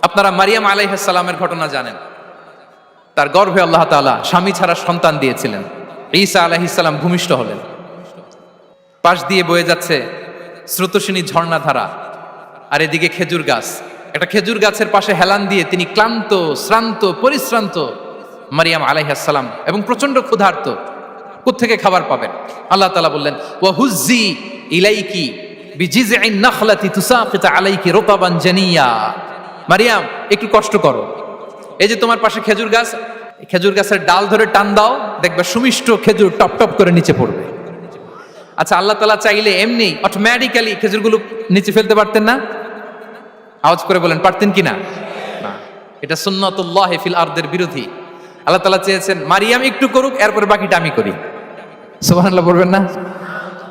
আপনারা মারিয়াম আলাইহিস সালামের ঘটনা জানেন। তার গর্ভে আল্লাহ তাআলা স্বামী ছাড়া সন্তান দিয়েছিলেন। ঈসা আলাইহিস সালাম ভূমিষ্ঠ হলেন। পাশ দিয়ে বয়ে যাচ্ছে স্রোতস্বিনী ঝর্ণাধারা, আর এদিকে খেজুর গাছ। একটা খেজুর গাছের পাশে হেলান দিয়ে তিনি ক্লান্ত, শ্রান্ত, পরিশ্রান্ত মারিয়াম আলাইহিস সালাম, এবং প্রচন্ড ক্ষুধার্ত। কোত্থেকে খাবার পাবেন? আল্লাহ তাআলা বললেন ওয়া হুজ্জি ইলাইকি বিজিযইন নাখলাতি তুসাকিত আলাইকি রুতাবান জানিয়া। মারিয়াম একটু কষ্ট করো, এই যে তোমার পাশে খেজুর গাছ, খেজুর গাছের ডাল ধরে টান দাও, দেখবে সুমিষ্ট খেজুর টপ টপ করে নিচে পড়বে। আচ্ছা, আল্লাহ তাআলা চাইলে এমনি অটোমেটিক্যালি খেজুরগুলো নিচে ফেলতে পারতেন না? আওয়াজ করে বলেন পারতেন কিনা? না, এটা সুন্নাতুল্লাহি ফিল আরদের বিরোধী। আল্লাহ তাআলা চেয়েছেন মারিয়াম একটু করুক, এরপর বাকিটা আমি করি। সুবহানাল্লাহ বলবেন না?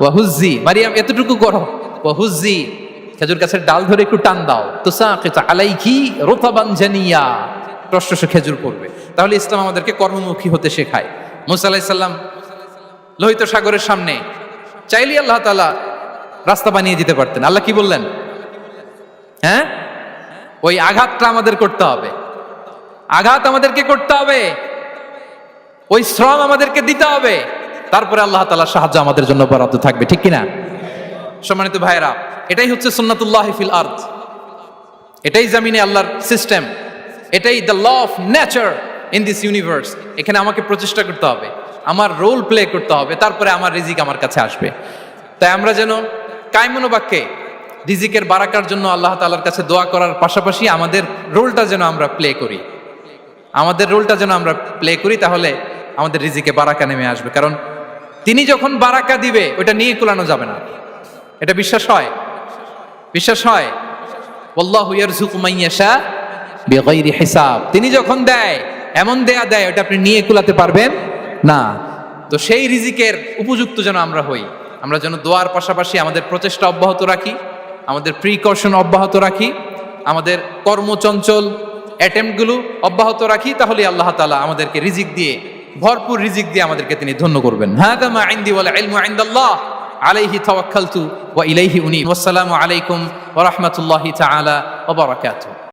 ওয়া হুজ্জি, মারিয়াম এতটুকু করো, ওয়া হুজ্জি, খেজুর গাছের ডাল ধরে একটু টান দাও, তুসাকিত আলাইকি রুতাবান জানিয়া, টসটসে খেজুর পড়বে। তাহলে ইসলাম আমাদেরকে কর্মমুখী হতে শেখায়। মুসা আলাইহিস সালাম লোহিত সাগরের সামনে চাইলে আল্লাহ তাআলা রাস্তা বানিয়ে দিতে পারতেন। আল্লাহ কি বললেন? হ্যাঁ, ওই আঘাতটা আমাদের করতে হবে, আঘাত আমাদেরকে করতে হবে, ওই শ্রম আমাদেরকে দিতে হবে, তারপরে আল্লাহ তাআলার সাহায্য আমাদের জন্য বরাদ্দ থাকবে। ঠিক কিনা? সম্মানিত ভাইরা, এটাই হচ্ছে সুন্নাতুল্লাহি ফিল আরদ। এটাই জমিনে আল্লাহর সিস্টেম, এটাই the law of nature in this universe. এখানে আমাকে প্রচেষ্টা করতে হবে, আমার রোল প্লে করতে হবে, তারপরে আমার রিজিক আমার কাছে আসবে। তাই আমরা যেন কায়মনোবাক্যে রিজিকের বারাকার জন্য আল্লাহ তাআলার কাছে দোয়া করার পাশাপাশি আমাদের রোলটা যেন আমরা প্লে করি, আমাদের রোলটা যেন আমরা প্লে করি, তাহলে আমাদের রিজিকে বারাকা নেমে আসবে। কারণ তিনি যখন বারাকা দিবে ওটা নিয়ে কুলানো যাবে না। এটা বিশ্বাস হয়? বিশ্বাস হয়? ওয়াল্লাহু ইয়ারযুকু মান ইয়াশা বিগাইরি হিসাব। তিনি যখন দেয় এমন দেয়া দেয় ওটা আপনি নিয়ে কুলাতে পারবেন না। তো সেই রিজিকের উপযুক্ত যেন আমরা হই। আমরা যেন দোয়ার পাশাপাশি আমাদের প্রচেষ্টা অব্যাহত রাখি, আমাদের প্রিকশন অব্যাহত রাখি, আমাদের কর্মচঞ্চল অ্যাটেম্পটগুলো অব্যাহত রাখি, তাহলে আল্লাহ তাআলা আমাদেরকে রিজিক দিয়ে, ভরপুর রিজিক দিয়ে আমাদেরকে তিনি ধন্য করবেন। হাদা মা ইনদি ওয়াল ইলমু ইনদাল্লাহ আলাইহি তাওয়াক্কালতু ওয়া ইলাইহি উনীব। ওয়াসসালামু আলাইকুম ওয়া রাহমাতুল্লাহি তাআলা ওয়া বারাকাতুহু।